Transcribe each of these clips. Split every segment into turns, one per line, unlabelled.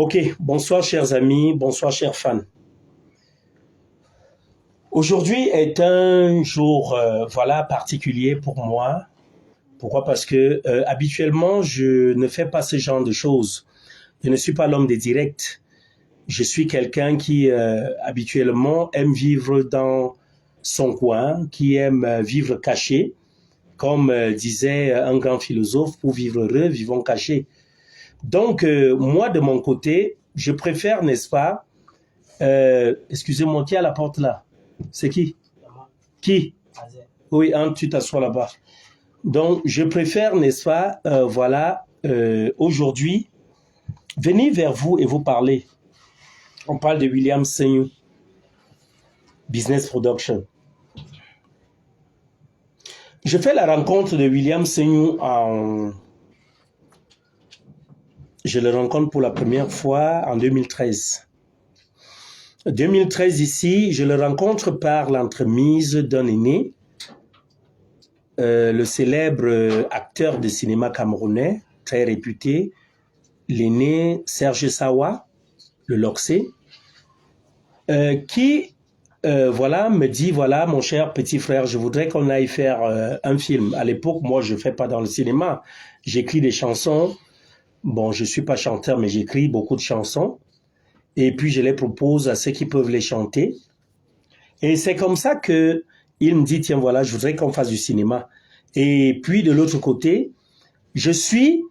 Ok, bonsoir chers amis, bonsoir chers fans. Aujourd'hui est un jour voilà particulier pour moi. Pourquoi? Parce que habituellement je ne fais pas ce genre de choses. Je ne suis pas l'homme des directs. Je suis quelqu'un qui habituellement aime vivre dans son coin, qui aime vivre caché, comme disait un grand philosophe, pour vivre heureux, vivons cachés. Donc moi de mon côté, je préfère, n'est-ce pas, excusez-moi, qui est à la porte là? C'est qui? Qui? Oui, hein, tu t'assois là-bas. Donc, je préfère, n'est-ce pas, voilà, aujourd'hui, venir vers vous et vous parler. On parle de William Senyou, Business Production. Je fais la rencontre de William Senyou je le rencontre pour la première fois en 2013. 2013 ici, je le rencontre par l'entremise d'un aîné, le célèbre acteur de cinéma camerounais, très réputé, l'aîné Serge Sawa, le Loxé, qui voilà, me dit, voilà, mon cher petit frère, je voudrais qu'on aille faire un film. À l'époque, moi, je ne fais pas dans le cinéma. J'écris des chansons. Bon, je ne suis pas chanteur, mais j'écris beaucoup de chansons. Et puis, je les propose à ceux qui peuvent les chanter. Et c'est comme ça que il me dit, tiens, voilà, je voudrais qu'on fasse du cinéma. Et puis, de l'autre côté, je suis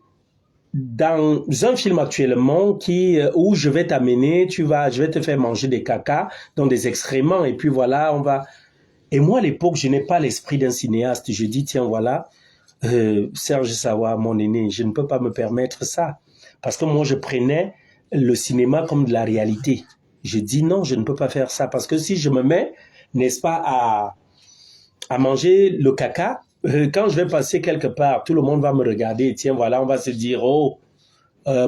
dans un film actuellement où je vais t'amener, je vais te faire manger des cacas, donc des excréments, et puis voilà, on va... Et moi, à l'époque, je n'ai pas l'esprit d'un cinéaste. Je dis, tiens, voilà, Serge Sawa, mon aîné, je ne peux pas me permettre ça. Parce que moi, je prenais le cinéma comme de la réalité. Je dis, non, je ne peux pas faire ça. Parce que si je me mets, n'est-ce pas, à manger le caca, quand je vais passer quelque part, tout le monde va me regarder. Et tiens, voilà, on va se dire, oh,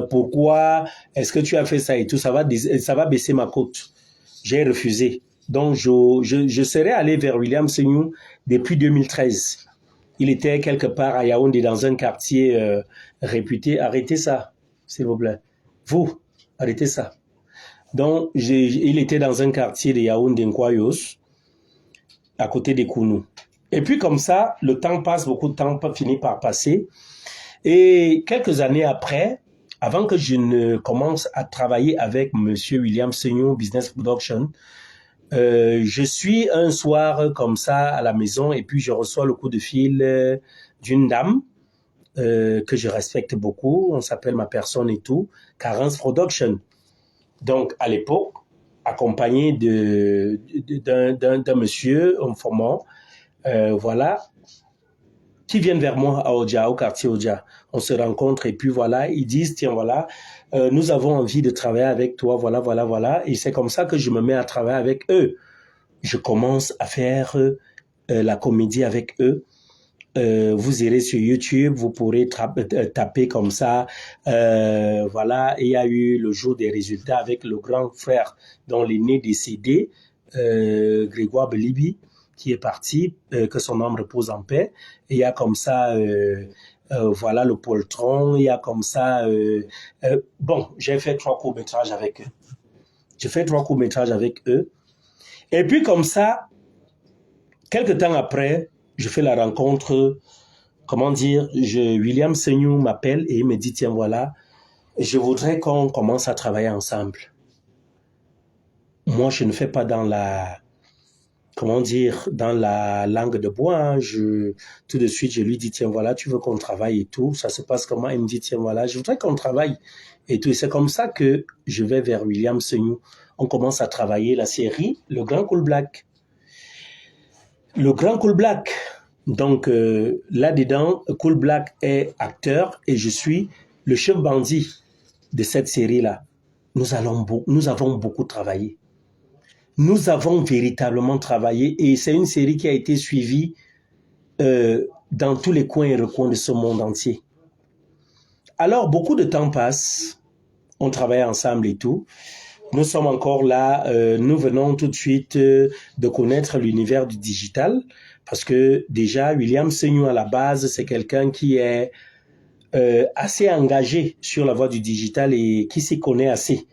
pourquoi est-ce que tu as fait ça et tout, ça va baisser ma cote. J'ai refusé. Donc, je serais allé vers William Senyou depuis 2013. Il était quelque part à Yaoundé dans un quartier réputé. Arrêtez ça, s'il vous plaît. Vous, arrêtez ça. Donc, il était dans un quartier de Yaoundé, Nkwayos, à côté des Kounou. Et puis comme ça, le temps passe, beaucoup de temps finit par passer. Et quelques années après, avant que je ne commence à travailler avec Monsieur William Senyou, Business Production, je suis un soir comme ça à la maison et puis je reçois le coup de fil d'une dame que je respecte beaucoup. On s'appelle ma personne et tout, Carence Production. Donc à l'époque, accompagné d'un monsieur informant, voilà, qui viennent vers moi à Oja, au quartier Oja. On se rencontre et puis voilà, ils disent, tiens, voilà, nous avons envie de travailler avec toi, voilà, voilà, voilà. Et c'est comme ça que je me mets à travailler avec eux. Je commence à faire la comédie avec eux. Vous irez sur YouTube, vous pourrez taper comme ça. Voilà, et il y a eu le jour des résultats avec le grand frère dont l'aîné décédé, Grégoire Belibi, qui est parti, que son âme repose en paix. Et il y a comme ça, voilà, le poltron, il y a comme ça... bon, j'ai fait 3 courts-métrages avec eux. J'ai fait 3 courts-métrages avec eux. Et puis comme ça, quelques temps après, je fais la rencontre, comment dire, William Senyou m'appelle et il me dit, tiens, voilà, je voudrais qu'on commence à travailler ensemble. Moi, je ne fais pas dans la... comment dire, dans la langue de bois, hein. Tout de suite, je lui dis, tiens, voilà, tu veux qu'on travaille et tout. Ça se passe comment? Il me dit, tiens, voilà, je voudrais qu'on travaille et tout. Et c'est comme ça que je vais vers William Senyou. On commence à travailler la série Le Grand Cool Black. Le Grand Cool Black. Donc, là-dedans, Cool Black est acteur et je suis le chef bandit de cette série-là. Nous avons beaucoup travaillé. Nous avons véritablement travaillé et c'est une série qui a été suivie dans tous les coins et recoins de ce monde entier. Alors, beaucoup de temps passe, on travaille ensemble et tout. Nous sommes encore là, nous venons tout de suite de connaître l'univers du digital parce que déjà, William Senyou à la base, c'est quelqu'un qui est assez engagé sur la voie du digital et qui s'y connaît assez.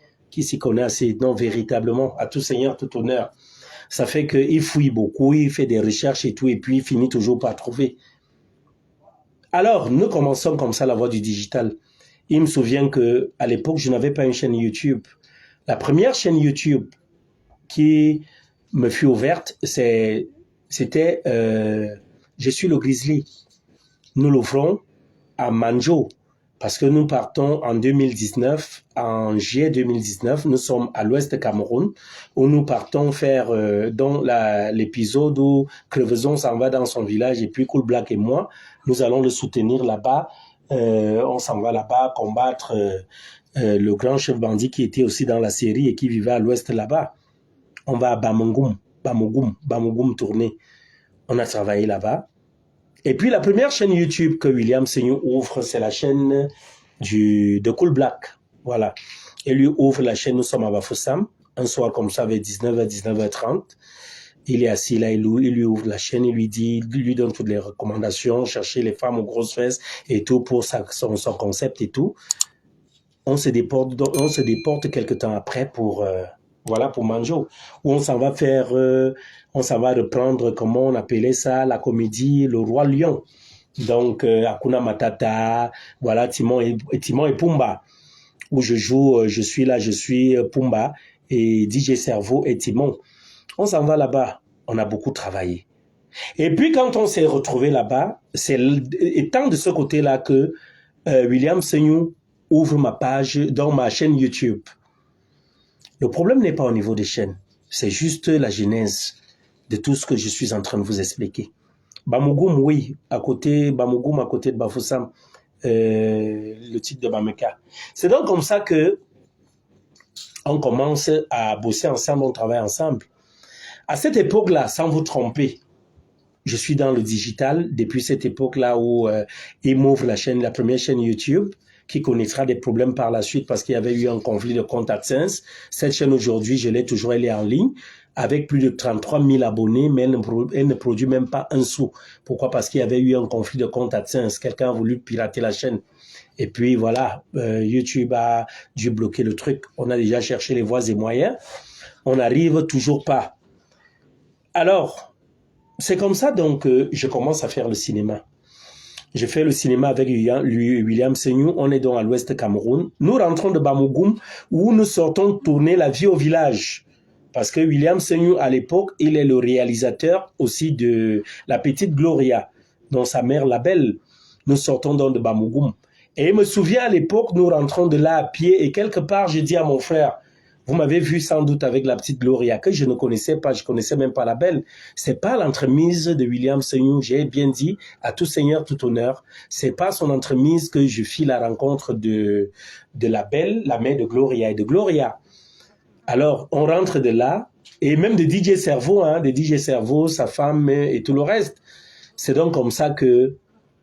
Non, véritablement, à tout seigneur, tout honneur. Ça fait qu'il fouille beaucoup, il fait des recherches et tout, et puis il finit toujours par trouver. Alors, nous commençons comme ça la voie du digital. Il me souvient que à l'époque, je n'avais pas une chaîne YouTube. La première chaîne YouTube qui me fut ouverte, c'était Je suis le Grizzly. Nous l'ouvrons à Manjo, parce que nous partons en 2019, en juillet 2019, nous sommes à l'ouest de Cameroun, où nous partons faire dans l'épisode où Crevezon s'en va dans son village et puis Cool Black et moi, nous allons le soutenir là-bas. On s'en va là-bas combattre le grand chef bandit qui était aussi dans la série et qui vivait à l'ouest là-bas. On va à Bamougoum tourner. On a travaillé là-bas. Et puis la première chaîne YouTube que William Seignou ouvre, c'est la chaîne de Cool Black. Voilà. Et lui ouvre la chaîne, nous sommes à Bafoussam, un soir comme ça, vers 19h, 19h30. Il est assis là, il lui ouvre la chaîne, il lui donne toutes les recommandations, chercher les femmes aux grosses fesses et tout pour son concept et tout. On se déporte quelques temps après pour Manjo, où on s'en va reprendre, comment on appelait ça, la comédie Le Roi Lion. Donc, Hakuna Matata, voilà, Timon et Pumba, où je suis Pumba, et DJ Cerveau et Timon. On s'en va là-bas, on a beaucoup travaillé. Et puis, quand on s'est retrouvé là-bas, c'est étant de ce côté-là que William Seignou ouvre ma page dans ma chaîne YouTube. Le problème n'est pas au niveau des chaînes, c'est juste la genèse de tout ce que je suis en train de vous expliquer. Bamougoum, oui, à côté de Bafoussam, le titre de Bameka. C'est donc comme ça que on commence à bosser ensemble, on travaille ensemble. À cette époque-là, sans vous tromper, je suis dans le digital depuis cette époque-là où il m'ouvre la première chaîne YouTube, qui connaîtra des problèmes par la suite parce qu'il y avait eu un conflit de compte AdSense. Cette chaîne aujourd'hui, je l'ai toujours, elle est en ligne avec plus de 33 000 abonnés, mais elle ne produit même pas un sou. Pourquoi? Parce qu'il y avait eu un conflit de compte AdSense. Quelqu'un a voulu pirater la chaîne. Et puis voilà, YouTube a dû bloquer le truc. On a déjà cherché les voies et moyens. On n'arrive toujours pas. Alors, c'est comme ça donc je commence à faire le cinéma. Je fais le cinéma avec William Seignou, on est donc à l'ouest de Cameroun. Nous rentrons de Bamougoum où nous sortons tourner La vie au village. Parce que William Seignou, à l'époque, il est le réalisateur aussi de La petite Gloria, dont sa mère la belle. Nous sortons donc de Bamougoum. Et il me souvient à l'époque, nous rentrons de là à pied et quelque part, je dis à mon frère, vous m'avez vu sans doute avec La petite Gloria, que je ne connaissais pas, je connaissais même pas la belle. C'est pas l'entremise de William Seignou, j'ai bien dit, à tout seigneur, tout honneur. C'est pas son entremise que je fis la rencontre de la belle, la mère de Gloria et de Gloria. Alors, on rentre de là, et même de DJ Cerveau, sa femme et tout le reste. C'est donc comme ça que,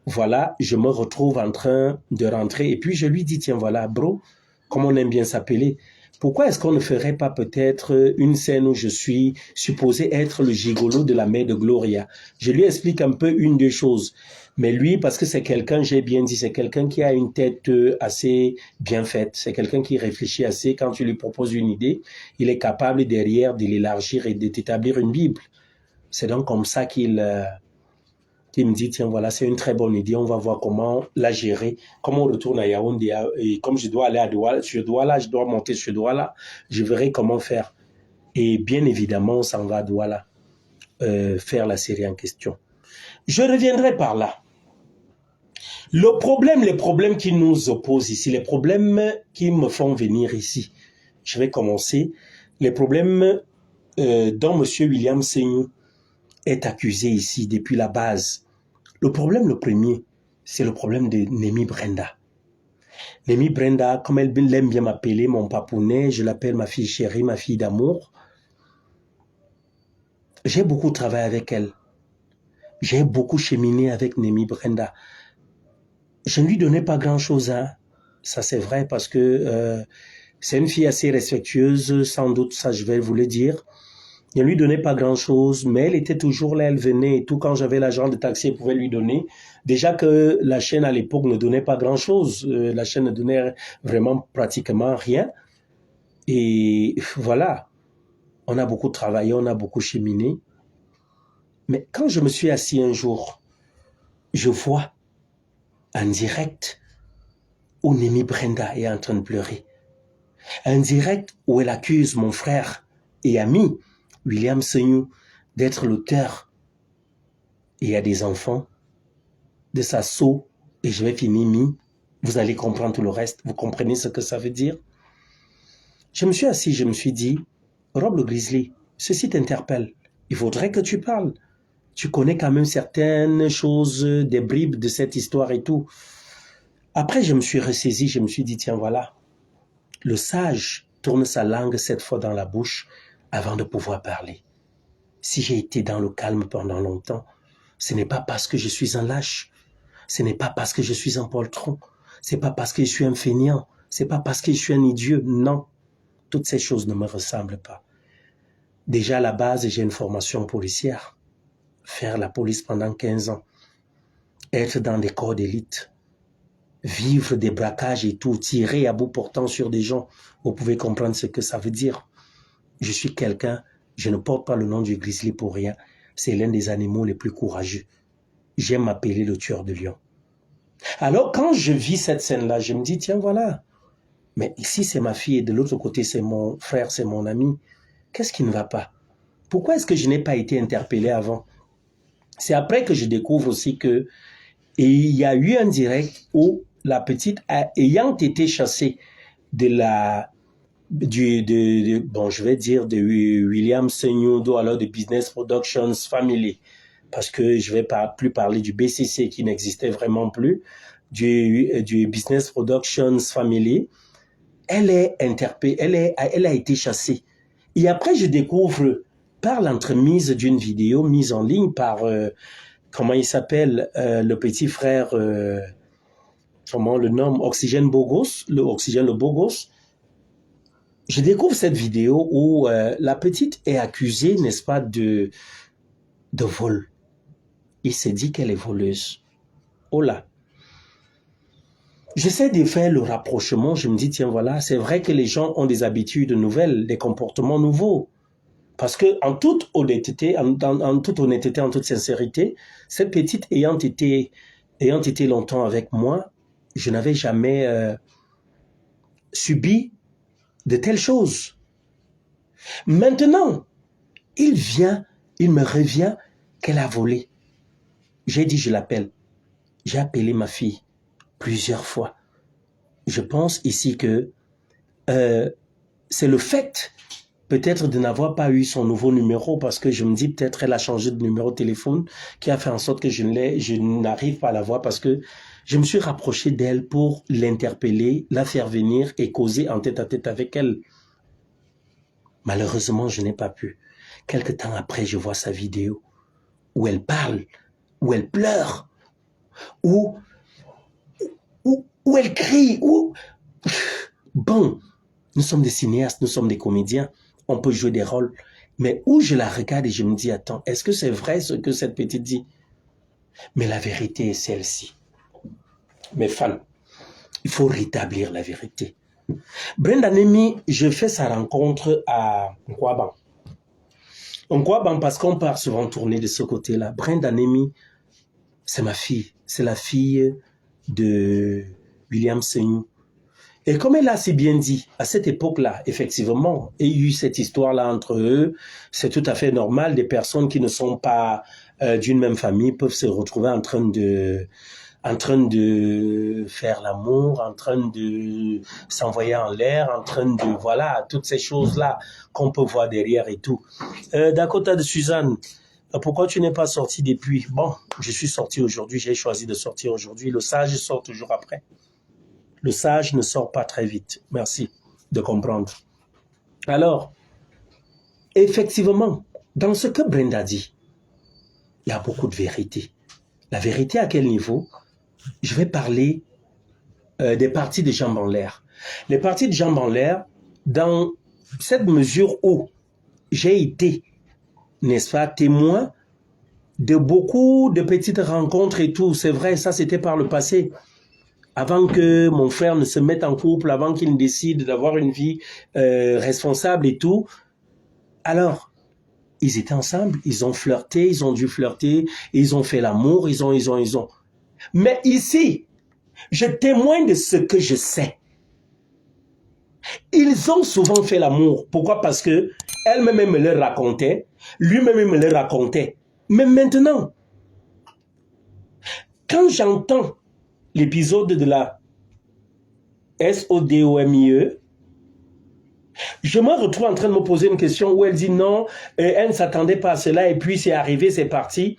voilà, je me retrouve en train de rentrer. Et puis, je lui dis, tiens, voilà, bro, comme on aime bien s'appeler, pourquoi est-ce qu'on ne ferait pas peut-être une scène où je suis supposé être le gigolo de la mère de Gloria? Je lui explique un peu une des choses. Mais lui, parce que c'est quelqu'un, j'ai bien dit, c'est quelqu'un qui a une tête assez bien faite. C'est quelqu'un qui réfléchit assez. Quand tu lui proposes une idée, il est capable derrière de l'élargir et d'établir une Bible. C'est donc comme ça qu'il me dit, tiens, voilà, c'est une très bonne idée, on va voir comment la gérer, comment on retourne à Yaoundé, et comme je dois aller à Douala, je dois monter sur Douala, je verrai comment faire. Et bien évidemment, on s'en va à Douala, faire la série en question. Je reviendrai par là. Les problèmes qui nous opposent ici, les problèmes qui me font venir ici, je vais commencer, les problèmes dont M. William Seignou est accusé ici depuis la base. Le problème, le premier, c'est le problème de Némi Brenda. Némi Brenda, comme elle aime bien m'appeler, mon papounet, je l'appelle ma fille chérie, ma fille d'amour. J'ai beaucoup travaillé avec elle. J'ai beaucoup cheminé avec Némi Brenda. Je ne lui donnais pas grand-chose, hein. Ça c'est vrai parce que c'est une fille assez respectueuse, sans doute, ça je vais vous le dire. Je ne lui donnais pas grand-chose, mais elle était toujours là, elle venait et tout. Quand j'avais l'argent de taxi, elle pouvait lui donner. Déjà que la chaîne à l'époque ne donnait pas grand-chose. La chaîne ne donnait vraiment pratiquement rien. Et voilà, on a beaucoup travaillé, on a beaucoup cheminé. Mais quand je me suis assis un jour, je vois un direct où Némi Brenda est en train de pleurer. Un direct où elle accuse mon frère et ami, William Seignou, d'être l'auteur. Et il y a des enfants de sa sceau, et je vais finir mi. Vous allez comprendre tout le reste. Vous comprenez ce que ça veut dire? Je me suis assis, je me suis dit, Rob le Grizzly, ceci t'interpelle. Il faudrait que tu parles. Tu connais quand même certaines choses, des bribes de cette histoire et tout. Après, je me suis ressaisi, je me suis dit, tiens, voilà, le sage tourne sa langue cette fois dans la bouche avant de pouvoir parler. Si j'ai été dans le calme pendant longtemps, ce n'est pas parce que je suis un lâche, ce n'est pas parce que je suis un poltron, c'est pas parce que je suis un fainéant, c'est pas parce que je suis un idiot, non. Toutes ces choses ne me ressemblent pas. Déjà à la base, j'ai une formation policière. Faire la police pendant 15 ans, être dans des corps d'élite, vivre des braquages et tout, tirer à bout portant sur des gens, vous pouvez comprendre ce que ça veut dire. Je suis quelqu'un, je ne porte pas le nom du grizzly pour rien, c'est l'un des animaux les plus courageux. J'aime m'appeler le tueur de lions. Alors quand je vis cette scène-là, je me dis, tiens voilà, mais ici c'est ma fille et de l'autre côté c'est mon frère, c'est mon ami. Qu'est-ce qui ne va pas? Pourquoi est-ce que je n'ai pas été interpellé avant? C'est après que je découvre aussi que il y a eu un direct où la petite, ayant été chassée de la, bon, je vais dire de William Seignou, alors de Business Productions Family, parce que je vais pas plus parler du BCC qui n'existait vraiment plus, du Business Productions Family, elle est interpellée, elle a été chassée. Et après, je découvre par l'entremise d'une vidéo mise en ligne par comment il s'appelle, le petit frère, comment le nomme, Oxygène Bogos, le Oxygène le Bogos. Je découvre cette vidéo où la petite est accusée, n'est-ce pas, de vol. Il s'est dit qu'elle est voleuse. Oh là. J'essaie de faire le rapprochement, je me dis, tiens, voilà, c'est vrai que les gens ont des habitudes nouvelles, des comportements nouveaux. Parce que en toute honnêteté, en toute sincérité, cette petite ayant été longtemps avec moi, je n'avais jamais subi de telles choses. Maintenant, il me revient qu'elle a volé. J'ai dit, je l'appelle. J'ai appelé ma fille plusieurs fois. Je pense ici que c'est le fait peut-être de n'avoir pas eu son nouveau numéro, parce que je me dis peut-être elle a changé de numéro de téléphone, qui a fait en sorte que je n'arrive pas à la voir, parce que je me suis rapproché d'elle pour l'interpeller, la faire venir et causer en tête-à-tête avec elle. Malheureusement, je n'ai pas pu. Quelque temps après, je vois sa vidéo où elle parle, où elle pleure, où elle crie, où... Bon, nous sommes des cinéastes, nous sommes des comédiens, on peut jouer des rôles, mais où je la regarde et je me dis, attends, est-ce que c'est vrai ce que cette petite dit? Mais la vérité est celle-ci. Mes fans, il faut rétablir la vérité. Brenda Némi, je fais sa rencontre à Nkwaban. Nkwaban, parce qu'on part souvent tourner de ce côté-là. Brenda Némi, c'est ma fille. C'est la fille de William Seignou. Et comme elle a si bien dit, à cette époque-là, effectivement, il y a eu cette histoire-là entre eux. C'est tout à fait normal. Des personnes qui ne sont pas d'une même famille peuvent se retrouver en train de faire l'amour, en train de s'envoyer en l'air, en train de, voilà, toutes ces choses-là qu'on peut voir derrière et tout. Dakota de Suzanne, pourquoi tu n'es pas sorti depuis? Bon, je suis sorti aujourd'hui, j'ai choisi de sortir aujourd'hui. Le sage sort toujours après. Le sage ne sort pas très vite. Merci de comprendre. Alors, effectivement, dans ce que Brenda dit, il y a beaucoup de vérité. La vérité à quel niveau? Je vais parler des parties de jambes en l'air. Les parties de jambes en l'air, dans cette mesure où j'ai été n'est-ce pas, témoin de beaucoup de petites rencontres et tout. C'est vrai, ça c'était par le passé. Avant que mon frère ne se mette en couple, avant qu'il ne décide d'avoir une vie responsable et tout. Alors, ils étaient ensemble, ils ont flirté, ils ont dû flirter, ils ont fait l'amour, ils ont. Mais ici, je témoigne de ce que je sais. Ils ont souvent fait l'amour. Pourquoi? Parce que elle-même me le racontait, lui-même me le racontait. Mais maintenant, quand j'entends l'épisode de la SODOMIE, je me retrouve en train de me poser une question où elle dit non, elle ne s'attendait pas à cela et puis c'est arrivé, c'est parti.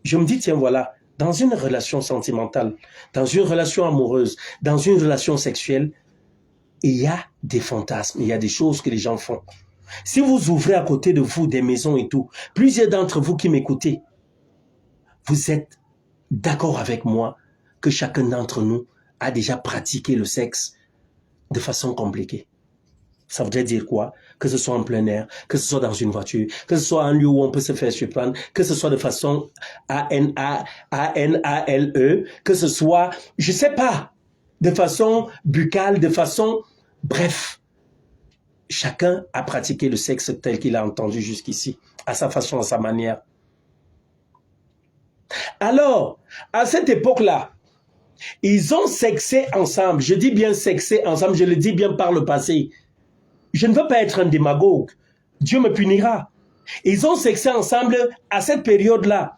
Je me dis, tiens, voilà, dans une relation sentimentale, dans une relation amoureuse, dans une relation sexuelle, il y a des fantasmes, il y a des choses que les gens font. Si vous ouvrez à côté de vous des maisons et tout, plusieurs d'entre vous qui m'écoutez, vous êtes d'accord avec moi que chacun d'entre nous a déjà pratiqué le sexe de façon compliquée. Ça voudrait dire quoi? Que ce soit en plein air, que ce soit dans une voiture, que ce soit un lieu où on peut se faire surprendre, que ce soit de façon ANALE, que ce soit, je sais pas, de façon buccale, de façon... Bref, chacun a pratiqué le sexe tel qu'il a entendu jusqu'ici, à sa façon, à sa manière. Alors, à cette époque-là, ils ont sexé ensemble. Je dis bien sexé ensemble, je le dis bien par le passé. Je ne veux pas être un démagogue. Dieu me punira. Ils ont sexé ensemble à cette période-là.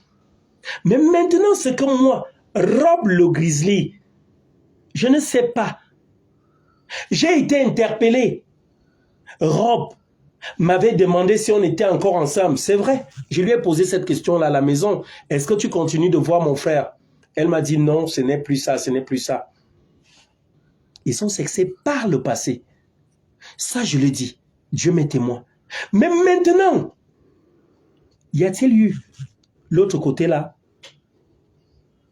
Mais maintenant, ce que moi, Rob le Grizzly, je ne sais pas. J'ai été interpellé. Rob m'avait demandé si on était encore ensemble. C'est vrai. Je lui ai posé cette question-là à la maison. Est-ce que tu continues de voir mon frère? Elle m'a dit non, ce n'est plus ça, ce n'est plus ça. Ils ont sexé par le passé. Ça, je le dis. Dieu m'est témoin. Mais maintenant, y a-t-il eu l'autre côté là?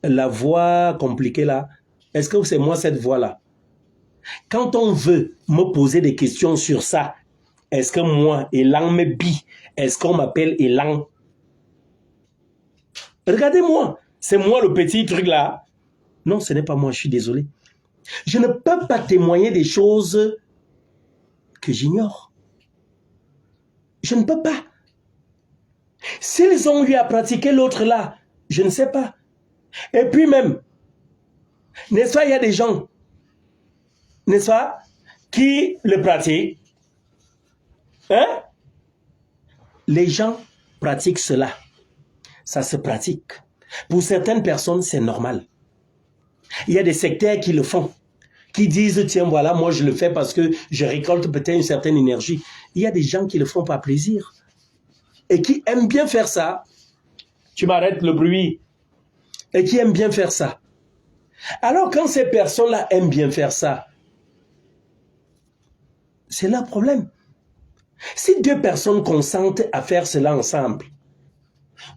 La voie compliquée là? Est-ce que c'est moi cette voie-là? Quand on veut me poser des questions sur ça, est-ce que moi, Elan me bit? Est-ce qu'on m'appelle Elan? Regardez-moi, c'est moi le petit truc là. Non, ce n'est pas moi, je suis désolé. Je ne peux pas témoigner des choses que j'ignore. Je ne peux pas. S'ils ont eu à pratiquer l'autre là, je ne sais pas. Et puis même, n'est-ce pas, il y a des gens, n'est-ce pas, qui le pratiquent. Hein? Les gens pratiquent cela. Ça se pratique. Pour certaines personnes, c'est normal. Il y a des sectaires qui le font, qui disent, tiens, voilà, moi je le fais parce que je récolte peut-être une certaine énergie. Il y a des gens qui le font par plaisir et qui aiment bien faire ça. Tu m'arrêtes le bruit. Et qui aiment bien faire ça. Alors quand ces personnes-là aiment bien faire ça, c'est leur problème. Si deux personnes consentent à faire cela ensemble,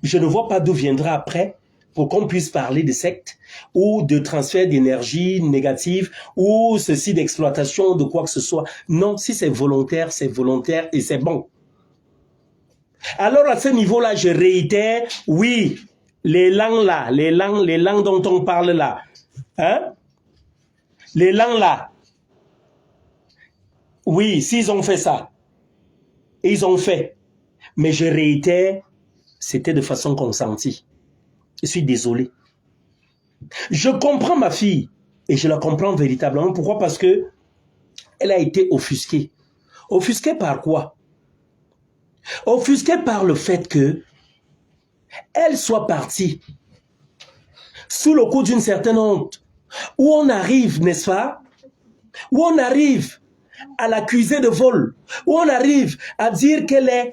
je ne vois pas d'où viendra après pour qu'on puisse parler de secte ou de transfert d'énergie négative ou ceci d'exploitation de quoi que ce soit. Non, si c'est volontaire et c'est bon. Alors à ce niveau-là, je réitère, oui, les langues là, les langues dont on parle là, hein? Les langues là, oui, s'ils ont fait ça, ils ont fait. Mais je réitère, c'était de façon consentie. Je suis désolé. Je comprends ma fille et je la comprends véritablement. Pourquoi? Parce que elle a été offusquée. Offusquée par quoi? Offusquée par le fait que elle soit partie sous le coup d'une certaine honte. Où on arrive, n'est-ce pas? Où on arrive à l'accuser de vol. Où on arrive à dire qu'elle est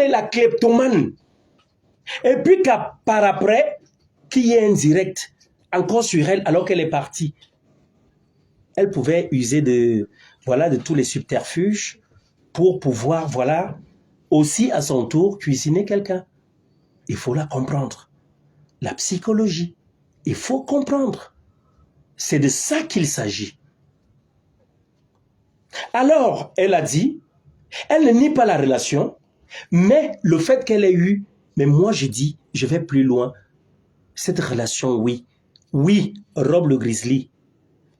la kleptomane. Et puis par après, qu'il y ait un direct encore sur elle alors qu'elle est partie. Elle pouvait user de tous les subterfuges pour pouvoir, aussi à son tour cuisiner quelqu'un. Il faut la comprendre. La psychologie, il faut comprendre. C'est de ça qu'il s'agit. Alors, elle a dit, elle ne nie pas la relation, Mais le fait qu'elle ait eu, mais moi je dis, je vais plus loin. Cette relation, oui. Oui, Rob le Grizzly,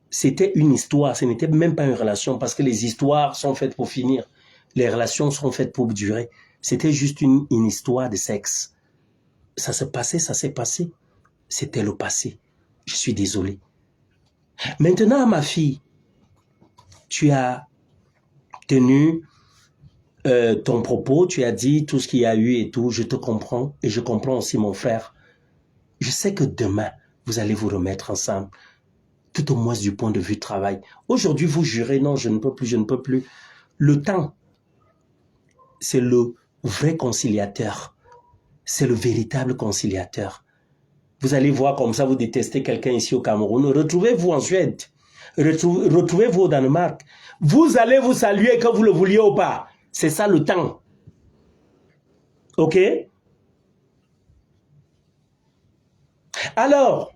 c'était une histoire, ce n'était même pas une relation parce que les histoires sont faites pour finir. Les relations sont faites pour durer. C'était juste une histoire de sexe. Ça s'est passé. C'était le passé. Je suis désolé. Maintenant, ma fille, tu as tenu ton propos, tu as dit tout ce qu'il y a eu et tout, je te comprends et je comprends aussi mon frère. Je sais que demain, vous allez vous remettre ensemble, tout au moins du point de vue travail. Aujourd'hui, vous jurez, non, je ne peux plus, je ne peux plus. Le temps, c'est le vrai conciliateur. C'est le véritable conciliateur. Vous allez voir comme ça, vous détestez quelqu'un ici au Cameroun. Retrouvez-vous en Suède. Retrouvez-vous au Danemark. Vous allez vous saluer que vous le vouliez ou pas. C'est ça le temps. OK? Alors,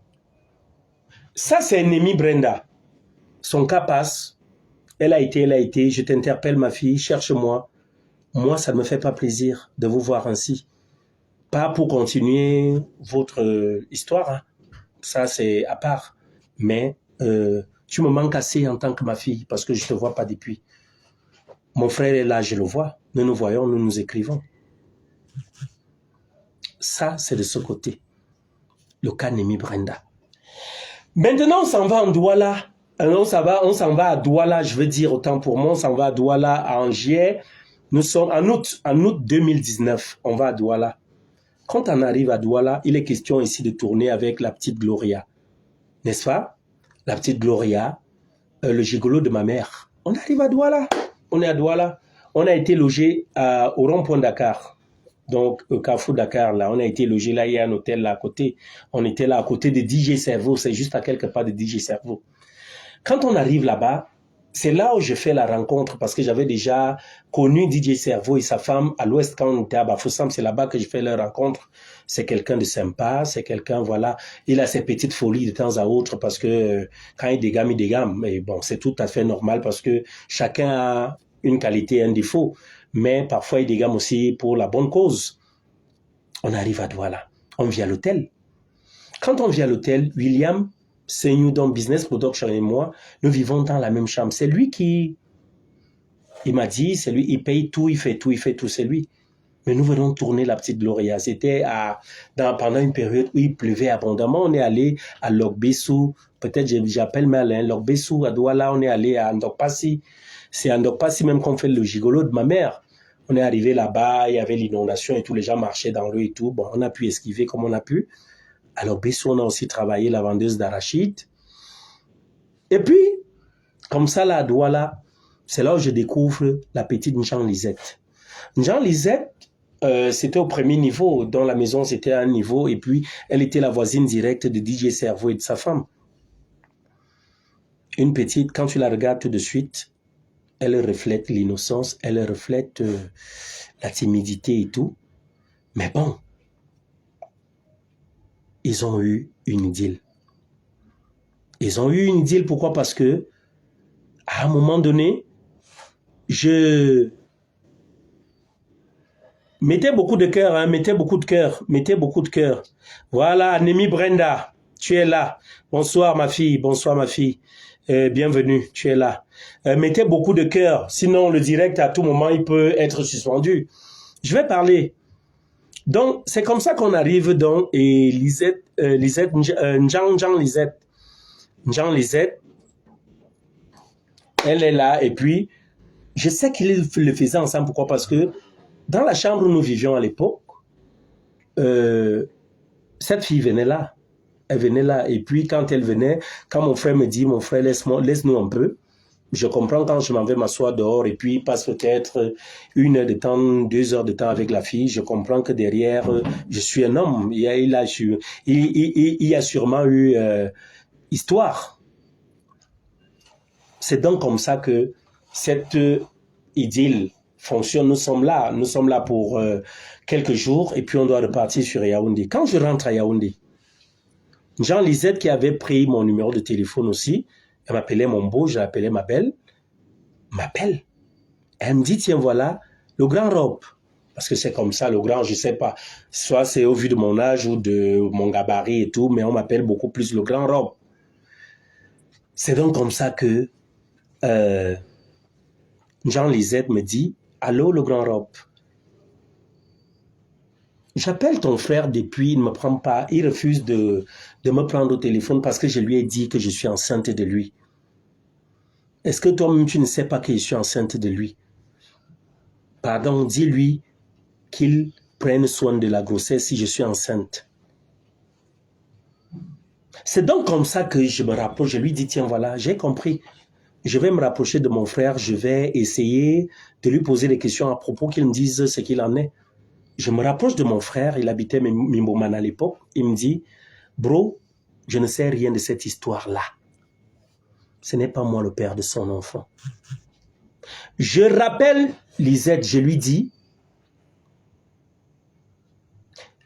ça c'est Némi Brenda. Son cas passe. Elle a été. Je t'interpelle ma fille, cherche-moi. Moi, ça ne me fait pas plaisir de vous voir ainsi. Pas pour continuer votre histoire. Hein. Ça c'est à part. Mais tu me manques assez en tant que ma fille parce que je ne te vois pas depuis. Mon frère est là, je le vois. Nous nous voyons, nous nous écrivons. Ça, c'est de ce côté. Le cas Némi Brenda. Maintenant, on s'en va en Douala. On s'en va à Douala, je veux dire, autant pour moi, on s'en va à Douala, à Angers. Nous sommes en août 2019, on va à Douala. Quand on arrive à Douala, il est question ici de tourner avec la petite Gloria. N'est-ce pas? La petite Gloria, le gigolo de ma mère. On arrive à Douala. On est à Douala. On a été logé au rond-point Dakar. Donc, au Carrefour Dakar, là, on a été logé là, il y a un hôtel là à côté. On était là à côté de DJ Cerveau, c'est juste à quelque part de DJ Cerveau. Quand on arrive là-bas, c'est là où je fais la rencontre parce que j'avais déjà connu DJ Cerveau et sa femme à l'ouest quand on était à Bafoussam, c'est là-bas que je fais leur rencontre. C'est quelqu'un de sympa, c'est quelqu'un, voilà, il a ses petites folies de temps à autre parce que quand il dégamme. Mais bon, c'est tout à fait normal parce que chacun a une qualité et un défaut. Mais parfois, il dégamme aussi pour la bonne cause. On arrive à Douala. On vient à l'hôtel. Quand on vient à l'hôtel, William, c'est nous dans Business Production et moi, nous vivons dans la même chambre. C'est lui qui... Il m'a dit, c'est lui, il paye tout, il fait tout, c'est lui. Mais nous venons tourner la petite Gloria. C'était pendant une période où il pleuvait abondamment. On est allé à Logbessou, peut-être j'appelle Merlin, Logbessou, à Douala, on est allé à Ndokpassi. C'est à Ndokpassi même qu'on fait le gigolo de ma mère. On est arrivé là-bas, il y avait l'inondation et tous les gens marchaient dans l'eau et tout. Bon, on a pu esquiver comme on a pu. Alors, Bessou, on a aussi travaillé la vendeuse d'arachide. Et puis, comme ça, là, à Douala, c'est là où je découvre la petite Njan Lisette. Njan Lisette, c'était au premier niveau. Dans la maison, c'était à un niveau. Et puis, elle était la voisine directe de DJ Cerveau et de sa femme. Une petite, quand tu la regardes tout de suite, elle reflète l'innocence, elle reflète la timidité et tout. Mais bon, ils ont eu une idylle. Ils ont eu une idylle, pourquoi? Parce que, à un moment donné, je mettais beaucoup de cœur, hein, mettez beaucoup de cœur. Voilà, Némi Brenda, tu es là. Bonsoir ma fille. Bienvenue, tu es là. Mettez beaucoup de cœur, sinon le direct à tout moment il peut être suspendu. Je vais parler. Donc c'est comme ça qu'on arrive dans et Njan Lisette, elle est là et puis je sais qu'ils le faisaient ensemble. Pourquoi? Parce que dans la chambre où nous vivions à l'époque, cette fille venait là. Elle venait là. Et puis, quand elle venait, quand mon frère me dit, mon frère, laisse-nous un peu. Je comprends quand je m'en vais m'asseoir dehors et puis il passe peut-être 1 heure de temps, 2 heures de temps avec la fille. Je comprends que derrière, je suis un homme. Il y a sûrement eu histoire. C'est donc comme ça que cette idylle fonctionne. Nous sommes là pour quelques jours et puis on doit repartir sur Yaoundé. Quand je rentre à Yaoundé, Njan Lisette qui avait pris mon numéro de téléphone aussi, elle m'appelait mon beau, je l'appelais ma belle, m'appelle. Elle me dit, tiens voilà, le grand Rob, parce que c'est comme ça, le grand, je sais pas. Soit c'est au vu de mon âge ou de mon gabarit et tout, mais on m'appelle beaucoup plus le grand Rob. C'est donc comme ça que Jean Lisette me dit, allô le grand Rob. J'appelle ton frère depuis, il ne me prend pas, il refuse de me prendre au téléphone parce que je lui ai dit que je suis enceinte de lui. Est-ce que toi-même tu ne sais pas que je suis enceinte de lui? Pardon, dis-lui qu'il prenne soin de la grossesse si je suis enceinte. C'est donc comme ça que je me rapproche, je lui dis, tiens voilà, j'ai compris. Je vais me rapprocher de mon frère, je vais essayer de lui poser des questions à propos qu'il me dise ce qu'il en est. Je me rapproche de mon frère, il habitait Mimboman à l'époque. Il me dit, bro, je ne sais rien de cette histoire-là. Ce n'est pas moi le père de son enfant. Je rappelle Lisette, je lui dis,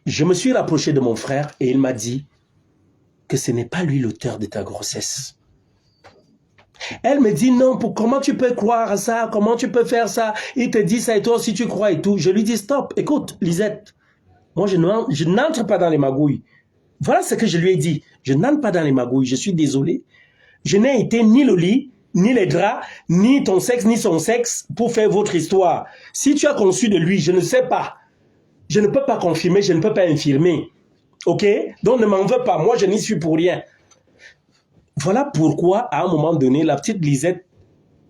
je me suis rapproché de mon frère et il m'a dit que ce n'est pas lui l'auteur de ta grossesse. Elle me dit non, comment tu peux croire à ça? Comment tu peux faire ça? Il te dit ça et toi aussi tu crois et tout. Je lui dis stop, écoute Lisette, moi je n'entre pas dans les magouilles. Voilà ce que je lui ai dit. Je n'entre pas dans les magouilles, je suis désolé. Je n'ai été ni le lit, ni les draps, ni ton sexe, ni son sexe pour faire votre histoire. Si tu as conçu de lui, je ne sais pas. Je ne peux pas confirmer, je ne peux pas infirmer. Ok? Donc ne m'en veux pas, moi je n'y suis pour rien. Voilà pourquoi, à un moment donné, la petite Lisette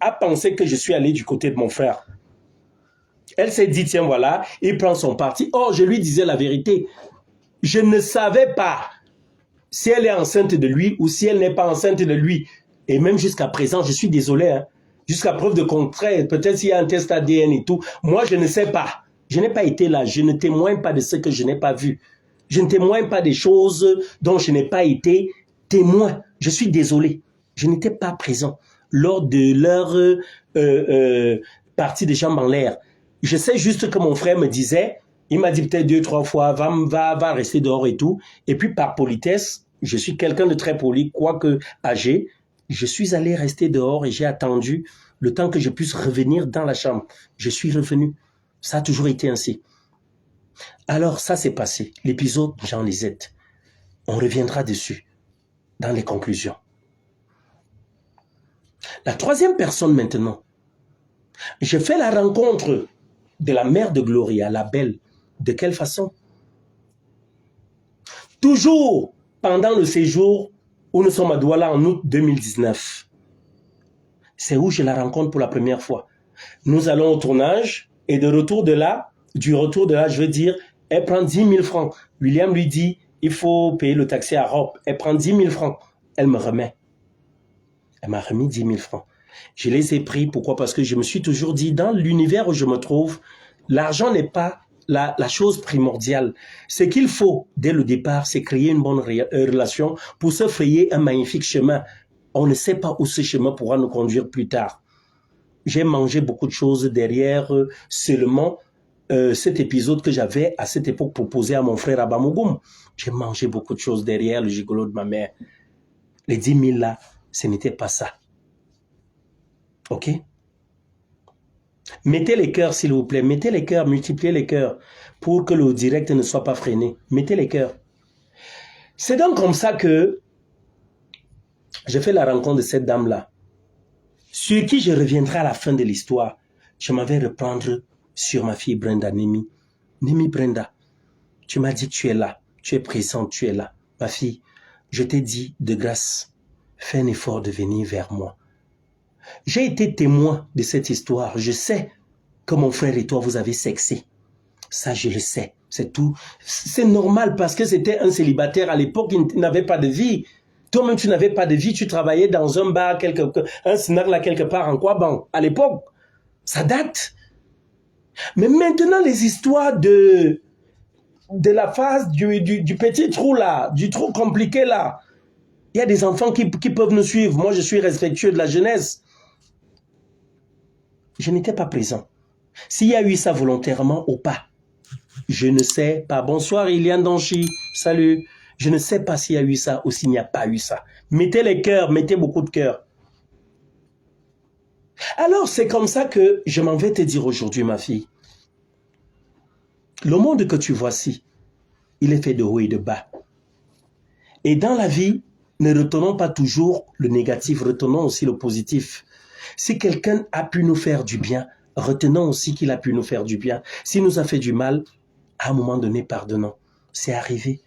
a pensé que je suis allé du côté de mon frère. Elle s'est dit, tiens, voilà, il prend son parti. Oh, je lui disais la vérité. Je ne savais pas si elle est enceinte de lui ou si elle n'est pas enceinte de lui. Et même jusqu'à présent, je suis désolé, hein, jusqu'à preuve de contraire, peut-être s'il y a un test ADN et tout, moi je ne sais pas. Je n'ai pas été là, je ne témoigne pas de ce que je n'ai pas vu. Je ne témoigne pas des choses dont je n'ai pas été témoin. Je suis désolé. Je n'étais pas présent lors de leur partie de jambes en l'air. Je sais juste que mon frère me disait, il m'a dit peut-être 2-3 fois, va rester dehors et tout. Et puis par politesse, je suis quelqu'un de très poli, quoique âgé, je suis allé rester dehors et j'ai attendu le temps que je puisse revenir dans la chambre. Je suis revenu. Ça a toujours été ainsi. Alors ça s'est passé. L'épisode Jean Lisette. On reviendra dessus dans les conclusions. La troisième personne maintenant. Je fais la rencontre de la mère de Gloria, la belle. De quelle façon? Toujours pendant le séjour où nous sommes à Douala en août 2019. C'est où je la rencontre pour la première fois. Nous allons au tournage et du retour de là, je veux dire, elle prend 10 000 francs. William lui dit, il faut payer le taxi à Rob. Elle prend 10 000 francs. Elle me remet. Elle m'a remis 10 000 francs. Je les ai pris. Pourquoi? Parce que je me suis toujours dit, dans l'univers où je me trouve, l'argent n'est pas la chose primordiale. Ce qu'il faut, dès le départ, c'est créer une bonne relation pour se frayer un magnifique chemin. On ne sait pas où ce chemin pourra nous conduire plus tard. J'ai mangé beaucoup de choses derrière seulement cet épisode que j'avais à cette époque proposé à mon frère Abamogoum. J'ai mangé beaucoup de choses derrière le gigolo de ma mère. Les 10 000 là, ce n'était pas ça. Ok? Mettez les cœurs, s'il vous plaît. Mettez les cœurs, multipliez les cœurs pour que le direct ne soit pas freiné. Mettez les cœurs. C'est donc comme ça que j'ai fait la rencontre de cette dame-là, sur qui je reviendrai à la fin de l'histoire. Je m'en vais reprendre sur ma fille Brenda Nemi. Nemi Brenda, tu m'as dit que tu es là, tu es présente, tu es là. Ma fille, je t'ai dit de grâce, fais un effort de venir vers moi. J'ai été témoin de cette histoire. Je sais que mon frère et toi, vous avez sexé. Ça, je le sais. C'est tout. C'est normal parce que c'était un célibataire à l'époque, il n'avait pas de vie. Toi-même, tu n'avais pas de vie. Tu travaillais dans un bar, un snack là quelque part en quoi, bon, à l'époque. Ça date. Mais maintenant, les histoires de la phase du petit trou là, du trou compliqué là, il y a des enfants qui peuvent nous suivre. Moi, je suis respectueux de la jeunesse. Je n'étais pas présent. S'il y a eu ça volontairement ou pas, je ne sais pas. Bonsoir, Iliane Danchi. Salut. Je ne sais pas s'il y a eu ça ou s'il n'y a pas eu ça. Mettez les cœurs, mettez beaucoup de cœurs. Alors, c'est comme ça que je m'en vais te dire aujourd'hui, ma fille. Le monde que tu vois ci, il est fait de haut et de bas. Et dans la vie, ne retenons pas toujours le négatif, retenons aussi le positif. Si quelqu'un a pu nous faire du bien, retenons aussi qu'il a pu nous faire du bien. S'il nous a fait du mal, à un moment donné, pardonnons. C'est arrivé.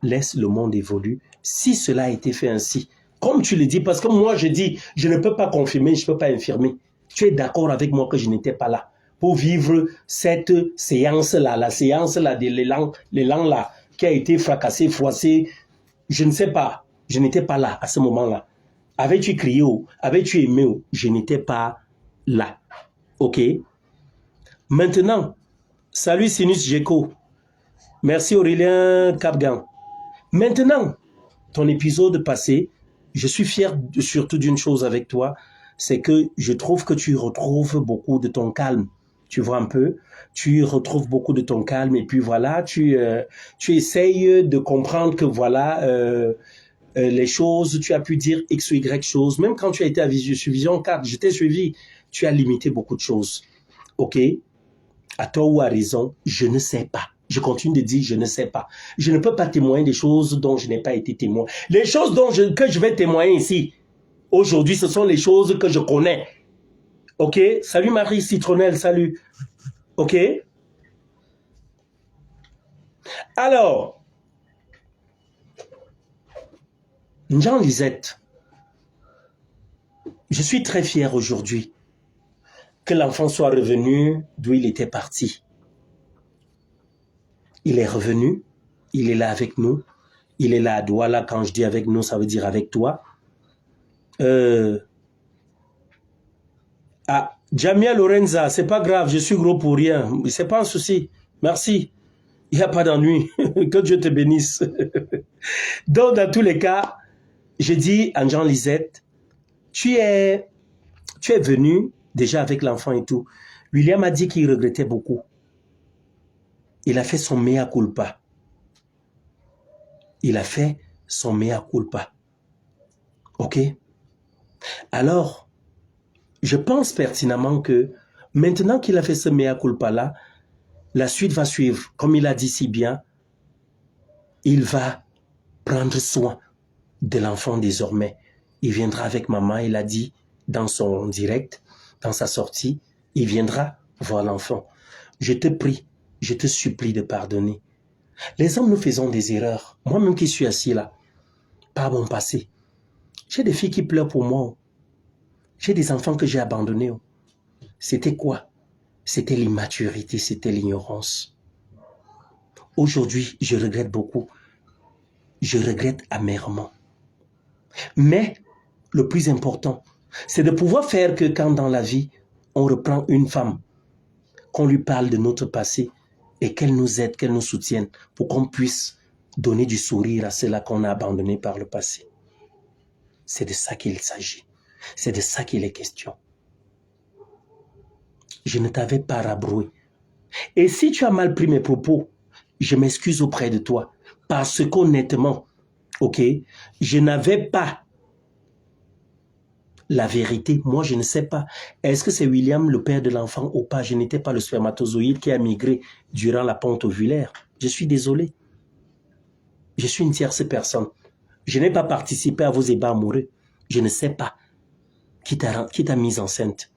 Laisse le monde évoluer. Si cela a été fait ainsi, comme tu le dis, parce que moi je dis, je ne peux pas confirmer, je ne peux pas infirmer. Tu es d'accord avec moi que je n'étais pas là pour vivre cette séance-là, la séance-là de l'élan-là, qui a été fracassé, froissé. Je ne sais pas. Je n'étais pas là à ce moment-là. Avais-tu crié ou avais-tu aimé ou je n'étais pas là. OK? Maintenant, salut Sinus Gecko. Merci Aurélien Capgan. Maintenant, ton épisode passé, je suis fier surtout d'une chose avec toi, c'est que je trouve que tu retrouves beaucoup de ton calme. Tu vois un peu, tu retrouves beaucoup de ton calme et puis voilà, tu essayes de comprendre que voilà, les choses, tu as pu dire X ou Y choses, même quand tu as été à Vision 4, je t'ai suivi, tu as limité beaucoup de choses. OK? À tort ou à raison, je ne sais pas. Je continue de dire je ne sais pas. Je ne peux pas témoigner des choses dont je n'ai pas été témoin. Les choses que je vais témoigner ici, aujourd'hui, ce sont les choses que je connais. OK? Salut Marie Citronnelle, salut. OK? Alors, Jean Lisette, je suis très fier aujourd'hui que l'enfant soit revenu d'où il était parti. Il est revenu, il est là avec nous, il est là à Douala. Quand je dis avec nous, ça veut dire avec toi. Jamia Lorenza, c'est pas grave, je suis gros pour rien, c'est pas un souci, merci, il n'y a pas d'ennui, que Dieu te bénisse. Donc dans tous les cas, je dis à Jean Lisette, tu es venu déjà avec l'enfant et tout. William a dit qu'il regrettait beaucoup. Il a fait son mea culpa. Il a fait son mea culpa. OK? Alors, je pense pertinemment que maintenant qu'il a fait ce mea culpa-là, la suite va suivre. Comme il a dit si bien, il va prendre soin de l'enfant désormais. Il viendra avec maman, il a dit dans son direct, dans sa sortie, il viendra voir l'enfant. Je te prie, je te supplie de pardonner. Les hommes, nous faisons des erreurs. Moi-même qui suis assis là, par mon passé, j'ai des filles qui pleurent pour moi. J'ai des enfants que j'ai abandonnés. C'était quoi? C'était l'immaturité, c'était l'ignorance. Aujourd'hui, je regrette beaucoup. Je regrette amèrement. Mais le plus important, c'est de pouvoir faire que quand dans la vie, on reprend une femme, qu'on lui parle de notre passé et qu'elle nous aide, qu'elle nous soutienne pour qu'on puisse donner du sourire à ceux-là qu'on a abandonnés par le passé. C'est de ça qu'il s'agit. C'est de ça qu'il est question. Je ne t'avais pas rabroué. Et si tu as mal pris mes propos, je m'excuse auprès de toi. Parce qu'honnêtement, OK, je n'avais pas la vérité. Moi, je ne sais pas. Est-ce que c'est William, le père de l'enfant, ou pas? Je n'étais pas le spermatozoïde qui a migré durant la ponte ovulaire. Je suis désolé. Je suis une tierce personne. Je n'ai pas participé à vos ébats amoureux. Je ne sais pas qui t'a mise enceinte.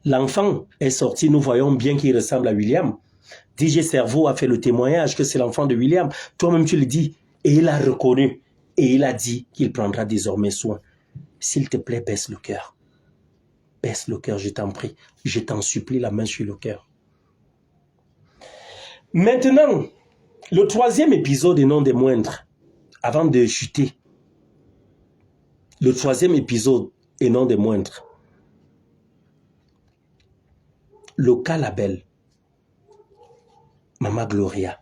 L'enfant est sorti, nous voyons bien qu'il ressemble à William. DJ Cerveau a fait le témoignage que c'est l'enfant de William. Toi-même, tu le dis. Et il a reconnu. Et il a dit qu'il prendra désormais soin. S'il te plaît, baisse le cœur. Baisse le cœur, je t'en prie. Je t'en supplie, la main sur le cœur. Maintenant, le troisième épisode et non des moindres, avant de chuter. Le troisième épisode et non des moindres. Le cas Label. Mama Gloria.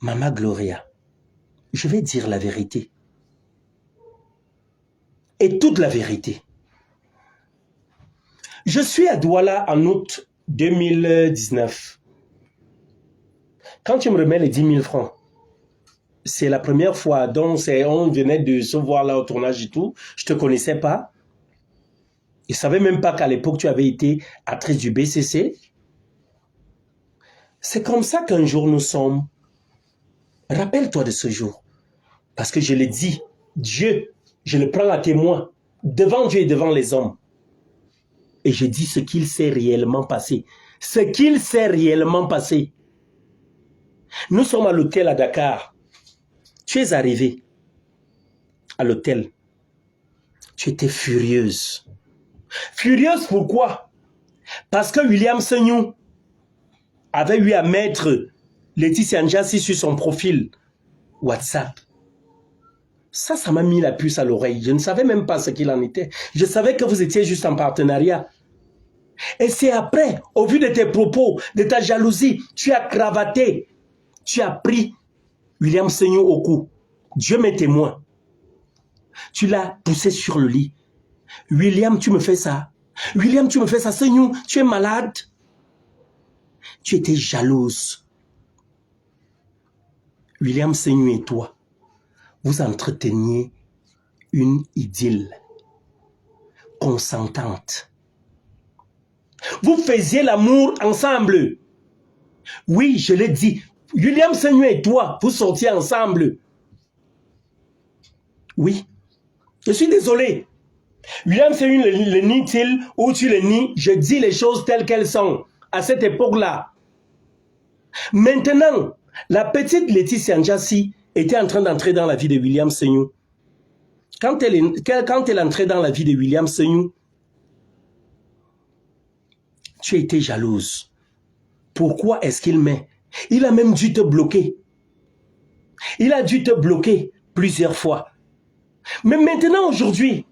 Mama Gloria. Je vais dire la vérité. Et toute la vérité. Je suis à Douala en août 2019. Quand tu me remets les 10 000 francs, c'est la première fois, donc on venait de se voir là au tournage et tout, je ne te connaissais pas. Il ne savait même pas qu'à l'époque, tu avais été actrice du BCC. C'est comme ça qu'un jour nous sommes. Rappelle-toi de ce jour. Parce que je l'ai dit, Dieu, je le prends à témoin, devant Dieu et devant les hommes. Et je dis ce qu'il s'est réellement passé. Ce qu'il s'est réellement passé. Nous sommes à l'hôtel à Dakar. Tu es arrivée à l'hôtel. Tu étais furieuse. Furieuse pourquoi? Parce que William Senyou avait eu à mettre Laetitia Njassi sur son profil WhatsApp. Ça m'a mis la puce à l'oreille. Je ne savais même pas ce qu'il en était. Je savais que vous étiez juste en partenariat. Et c'est après, au vu de tes propos, de ta jalousie, tu as cravaté, tu as pris William Senyou au cou. Dieu m'est témoin. Tu l'as poussé sur le lit. William, tu me fais ça. William, tu me fais ça. Senyou, tu es malade. Tu étais jalouse. William Senyou et toi, vous entreteniez une idylle consentante. Vous faisiez l'amour ensemble. Oui, je l'ai dit. William Senyou et toi, vous sortiez ensemble. Oui. Je suis désolé. William Senyou le nie-t-il ou tu le nies? Je dis les choses telles qu'elles sont. À cette époque-là. Maintenant, la petite Laetitia Njassi était en train d'entrer dans la vie de William Senyou. Quand elle entrait dans la vie de William Senyou, tu étais jalouse. Pourquoi est-ce qu'il met? Il a même dû te bloquer. Il a dû te bloquer plusieurs fois. Mais maintenant, aujourd'hui,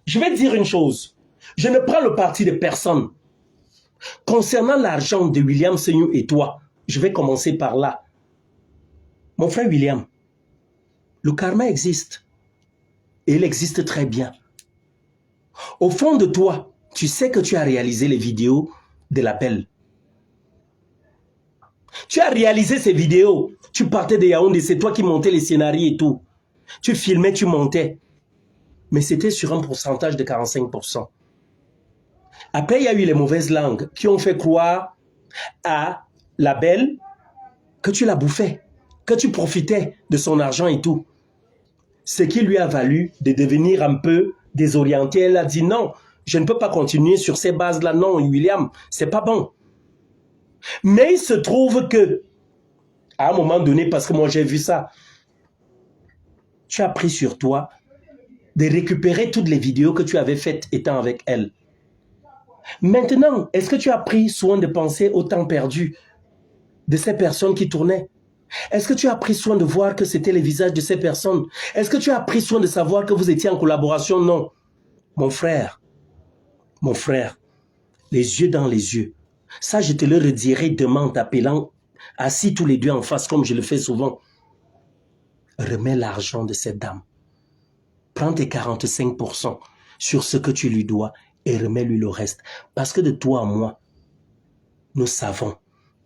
je vais te dire une chose. Je ne prends le parti de personne. Concernant l'argent de William Senyou et toi, je vais commencer par là. Mon frère William, le karma existe. Et il existe très bien. Au fond de toi, tu sais que tu as réalisé les vidéos de l'appel. Tu as réalisé ces vidéos. Tu partais de Yaoundé, c'est toi qui montais les scénarios et tout. Tu filmais, tu montais. Mais c'était sur un pourcentage de 45%. Après, il y a eu les mauvaises langues qui ont fait croire à la belle que tu la bouffais, que tu profitais de son argent et tout. Ce qui lui a valu de devenir un peu désorientée. Elle a dit non, je ne peux pas continuer sur ces bases-là. Non, William, c'est pas bon. Mais il se trouve que, à un moment donné, parce que moi j'ai vu ça, tu as pris sur toi de récupérer toutes les vidéos que tu avais faites étant avec elle. Maintenant, est-ce que tu as pris soin de penser au temps perdu de ces personnes qui tournaient? Est-ce que tu as pris soin de voir que c'était les visages de ces personnes? Est-ce que tu as pris soin de savoir que vous étiez en collaboration? Non. Mon frère, les yeux dans les yeux. Ça, je te le redirai demain en t'appelant, assis tous les deux en face, comme je le fais souvent. Remets l'argent de cette dame. Prends tes 45% sur ce que tu lui dois et remets-lui le reste. Parce que de toi à moi, nous savons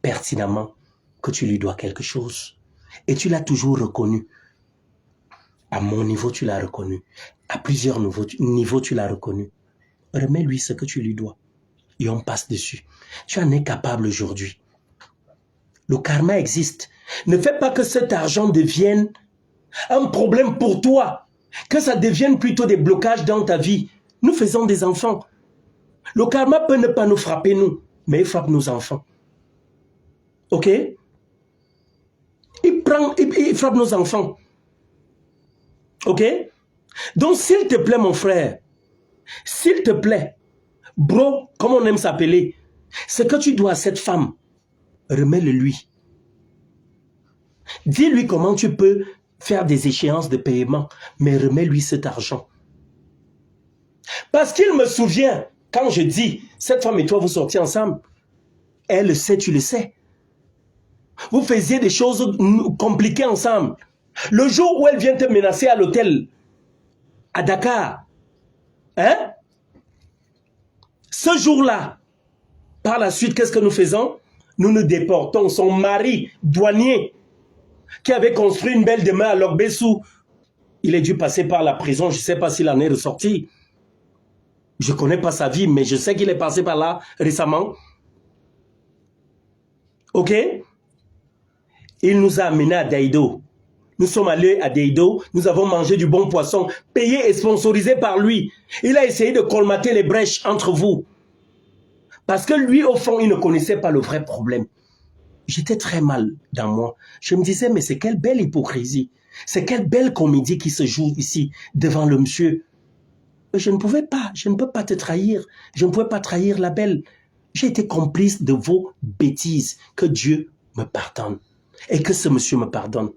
pertinemment que tu lui dois quelque chose. Et tu l'as toujours reconnu. À mon niveau, tu l'as reconnu. À plusieurs niveaux, tu l'as reconnu. Remets-lui ce que tu lui dois. Et on passe dessus. Tu en es capable aujourd'hui. Le karma existe. Ne fais pas que cet argent devienne un problème pour toi. Que ça devienne plutôt des blocages dans ta vie. Nous faisons des enfants. Le karma peut ne pas nous frapper, nous, mais il frappe nos enfants. Ok? Il frappe nos enfants. Ok? Donc, s'il te plaît, mon frère, s'il te plaît, bro, comme on aime s'appeler, ce que tu dois à cette femme, remets-le lui. Dis-lui comment tu peux faire des échéances de paiement, mais remets-lui cet argent. Parce qu'il me souvient, quand je dis, cette femme et toi, vous sortiez ensemble, elle le sait, tu le sais. Vous faisiez des choses compliquées ensemble. Le jour où elle vient te menacer à l'hôtel, à Dakar, hein? Ce jour-là, par la suite, qu'est-ce que nous faisons? Nous nous déportons. Son mari, douanier, qui avait construit une belle demeure à Logbessou, il a dû passer par la prison, je ne sais pas s'il en est ressorti. Je ne connais pas sa vie, mais je sais qu'il est passé par là récemment. Ok? Il nous a amenés à Daido. Nous sommes allés à Daido, nous avons mangé du bon poisson, payé et sponsorisé par lui. Il a essayé de colmater les brèches entre vous. Parce que lui, au fond, il ne connaissait pas le vrai problème. J'étais très mal dans moi. Je me disais, mais c'est quelle belle hypocrisie. C'est quelle belle comédie qui se joue ici, devant le monsieur. Je ne pouvais pas, je ne peux pas te trahir. Je ne pouvais pas trahir la belle. J'ai été complice de vos bêtises. Que Dieu me pardonne. Et que ce monsieur me pardonne.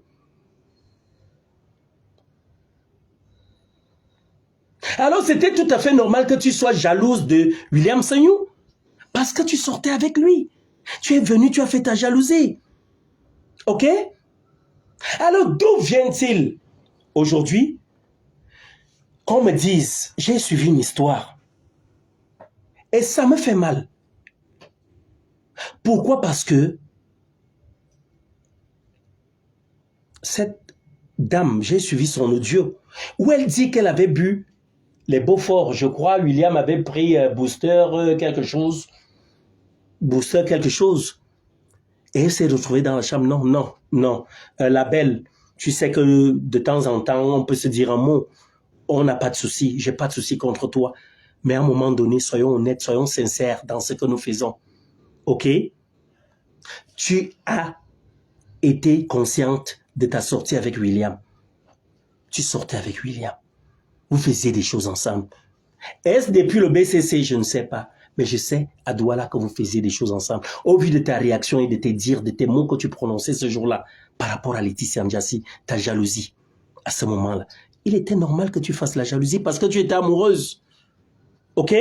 Alors c'était tout à fait normal que tu sois jalouse de William Sanyou. Parce que tu sortais avec lui. Tu es venu, tu as fait ta jalousie. Ok? Alors d'où vient-il aujourd'hui qu'on me dise, j'ai suivi une histoire. Et ça me fait mal. Pourquoi? Parce que cette dame, j'ai suivi son audio, où elle dit qu'elle avait bu les Beaufort. Je crois William avait pris booster quelque chose. Booster quelque chose. Et elle s'est retrouvée dans la chambre. Non, non, non. La belle, tu sais que de temps en temps, on peut se dire un mot. On n'a pas de souci. J'ai pas de souci contre toi. Mais à un moment donné, soyons honnêtes, soyons sincères dans ce que nous faisons. OK? Tu as été consciente de ta sortie avec William. Tu sortais avec William. Vous faisiez des choses ensemble. Est-ce depuis le BCC? Je ne sais pas. Mais je sais à Douala que vous faisiez des choses ensemble. Au vu de ta réaction et de tes dires, de tes mots que tu prononçais ce jour-là, par rapport à Laetitia Ndiassi, ta jalousie, à ce moment-là, il était normal que tu fasses la jalousie parce que tu étais amoureuse. OK?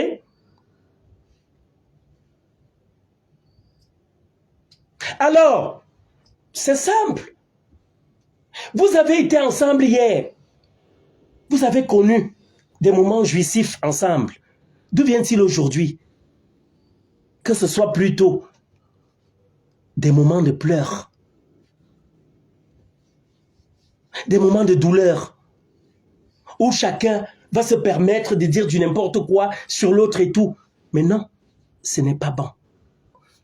Alors, c'est simple. Vous avez été ensemble hier. Vous avez connu des moments jouissifs ensemble. D'où vient-il aujourd'hui? Que ce soit plutôt des moments de pleurs, des moments de douleur, où chacun va se permettre de dire du n'importe quoi sur l'autre et tout. Mais non, ce n'est pas bon.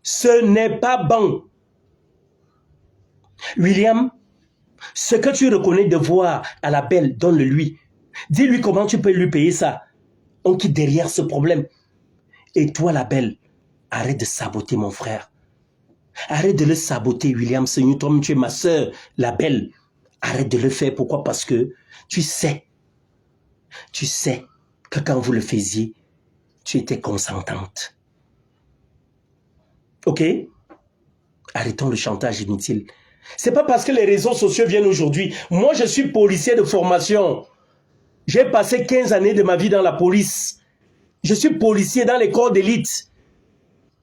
Ce n'est pas bon. William, ce que tu reconnais devoir à la belle, donne-le lui. Dis-lui comment tu peux lui payer ça. On quitte derrière ce problème. Et toi, la belle, arrête de saboter mon frère. Arrête de le saboter, William Sanyou. Toi, tu es ma soeur, la belle. Arrête de le faire. Pourquoi? Parce que tu sais que quand vous le faisiez, tu étais consentante. OK? Arrêtons le chantage inutile. C'est pas parce que les réseaux sociaux viennent aujourd'hui. Moi, je suis policier de formation. J'ai passé 15 années de ma vie dans la police. Je suis policier dans les corps d'élite.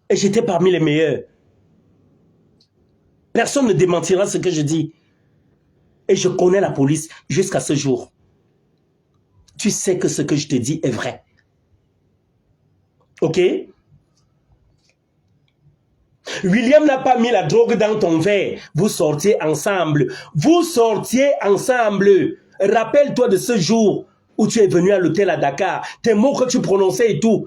Et j'étais parmi les meilleurs. Personne ne démentira ce que je dis. Et je connais la police jusqu'à ce jour. Tu sais que ce que je te dis est vrai. OK? William n'a pas mis la drogue dans ton verre. Vous sortiez ensemble. Vous sortiez ensemble. Rappelle-toi de ce jour où tu es venu à l'hôtel à Dakar. Tes mots que tu prononçais et tout.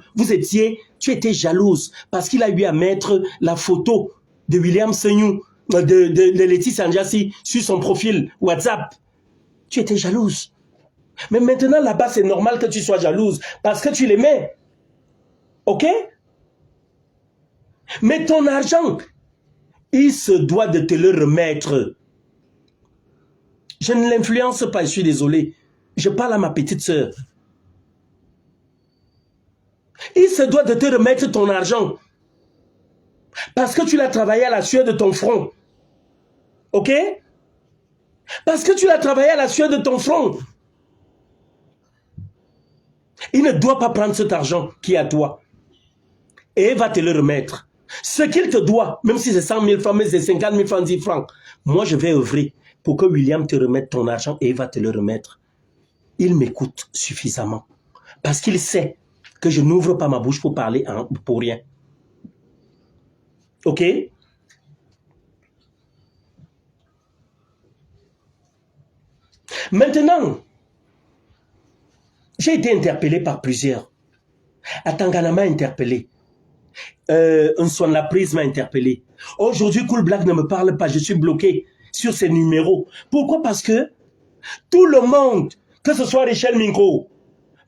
Tu étais jalouse parce qu'il a eu à mettre la photo de William Sanyou, de Laetitia Ndiassi sur son profil WhatsApp. Tu étais jalouse. Mais maintenant, là-bas, c'est normal que tu sois jalouse parce que tu l'aimais. OK? Mais ton argent, il se doit de te le remettre. Je ne l'influence pas, je suis désolé. Je parle à ma petite sœur. Il se doit de te remettre ton argent. Parce que tu l'as travaillé à la sueur de ton front. OK? Parce que tu l'as travaillé à la sueur de ton front. Il ne doit pas prendre cet argent qui est à toi. Et il va te le remettre. Ce qu'il te doit, même si c'est 100 000 francs, mais c'est 50 000 francs, 10 francs, moi je vais œuvrer pour que William te remette ton argent et il va te le remettre. Il m'écoute suffisamment. Parce qu'il sait que je n'ouvre pas ma bouche pour parler pour rien. OK? Maintenant, j'ai été interpellé par plusieurs. Atangana m'a interpellé. Un son la prise m'a interpellé. Aujourd'hui, Cool Black ne me parle pas. Je suis bloqué sur ces numéros. Pourquoi? Parce que tout le monde, que ce soit Richel Minko,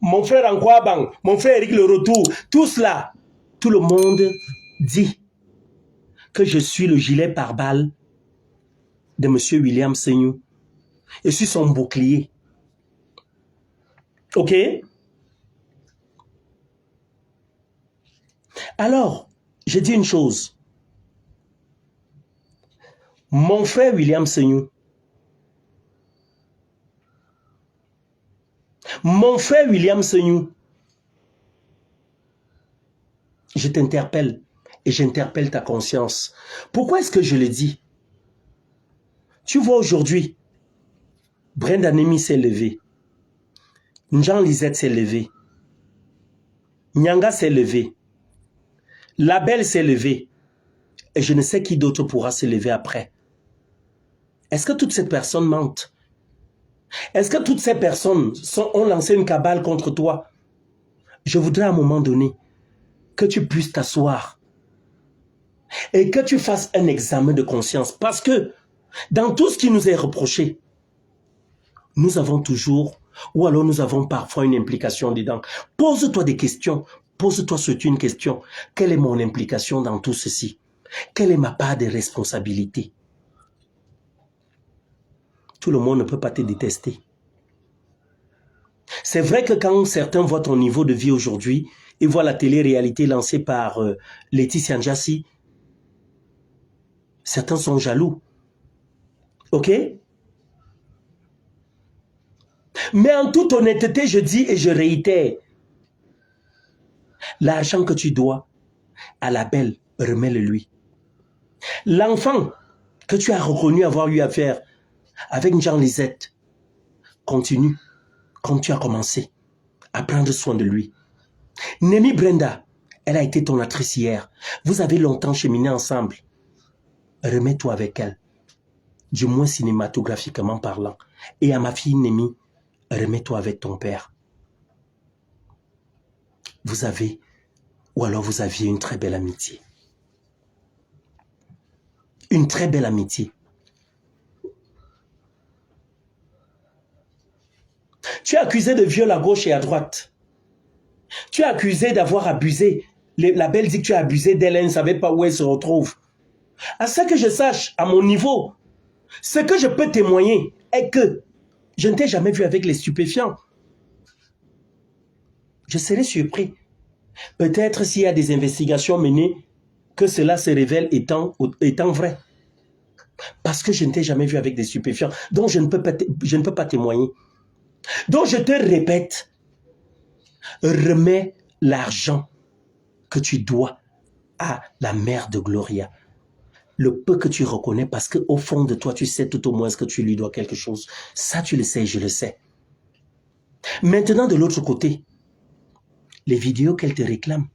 mon frère Ankwabang, mon frère Eric Le Retour, tout cela, tout le monde dit que je suis le gilet pare-balles de M. William Seignou. Je suis son bouclier. Ok? Alors, je dis une chose. Mon frère William Seignou, je t'interpelle et j'interpelle ta conscience. Pourquoi est-ce que je le dis? Tu vois aujourd'hui, Brenda Nemi s'est levée, Jean Lisette s'est levée, Nyanga s'est levée, Labelle s'est levée, et je ne sais qui d'autre pourra se lever après. Est-ce que toutes ces personnes mentent? Est-ce que toutes ces personnes ont lancé une cabale contre toi? Je voudrais à un moment donné que tu puisses t'asseoir et que tu fasses un examen de conscience. Parce que dans tout ce qui nous est reproché, nous avons toujours, ou alors nous avons parfois une implication dedans. Pose-toi des questions. Pose-toi surtout une question. Quelle est mon implication dans tout ceci? Quelle est ma part de responsabilité? Tout le monde ne peut pas te détester. C'est vrai que quand certains voient ton niveau de vie aujourd'hui et voient la télé-réalité lancée par Laetitia Njassi, certains sont jaloux. Ok? Mais en toute honnêteté, je dis et je réitère, l'argent que tu dois à la belle, remets-le lui. L'enfant que tu as reconnu avoir eu affaire avec Jean Lisette, continue comme tu as commencé à prendre soin de lui. Nemi Brenda, elle a été ton actrice hier. Vous avez longtemps cheminé ensemble. Remets-toi avec elle, du moins cinématographiquement parlant. Et à ma fille Nemi, remets-toi avec ton père. Vous avez, ou alors vous aviez une très belle amitié. Une très belle amitié. Tu es accusé de viol à gauche et à droite. Tu es accusé d'avoir abusé. La belle dit que tu as abusé d'elle, elle ne savait pas où elle se retrouve. À ce que je sache, à mon niveau, ce que je peux témoigner est que je ne t'ai jamais vu avec les stupéfiants. Je serais surpris. Peut-être s'il y a des investigations menées, que cela se révèle étant vrai. Parce que je ne t'ai jamais vu avec des stupéfiants, donc je ne peux pas témoigner. Donc je te répète, remets l'argent que tu dois à la mère de Gloria. Le peu que tu reconnais, parce qu'au fond de toi, tu sais tout au moins que tu lui dois quelque chose. Ça, tu le sais, je le sais. Maintenant, de l'autre côté, les vidéos qu'elle te réclame.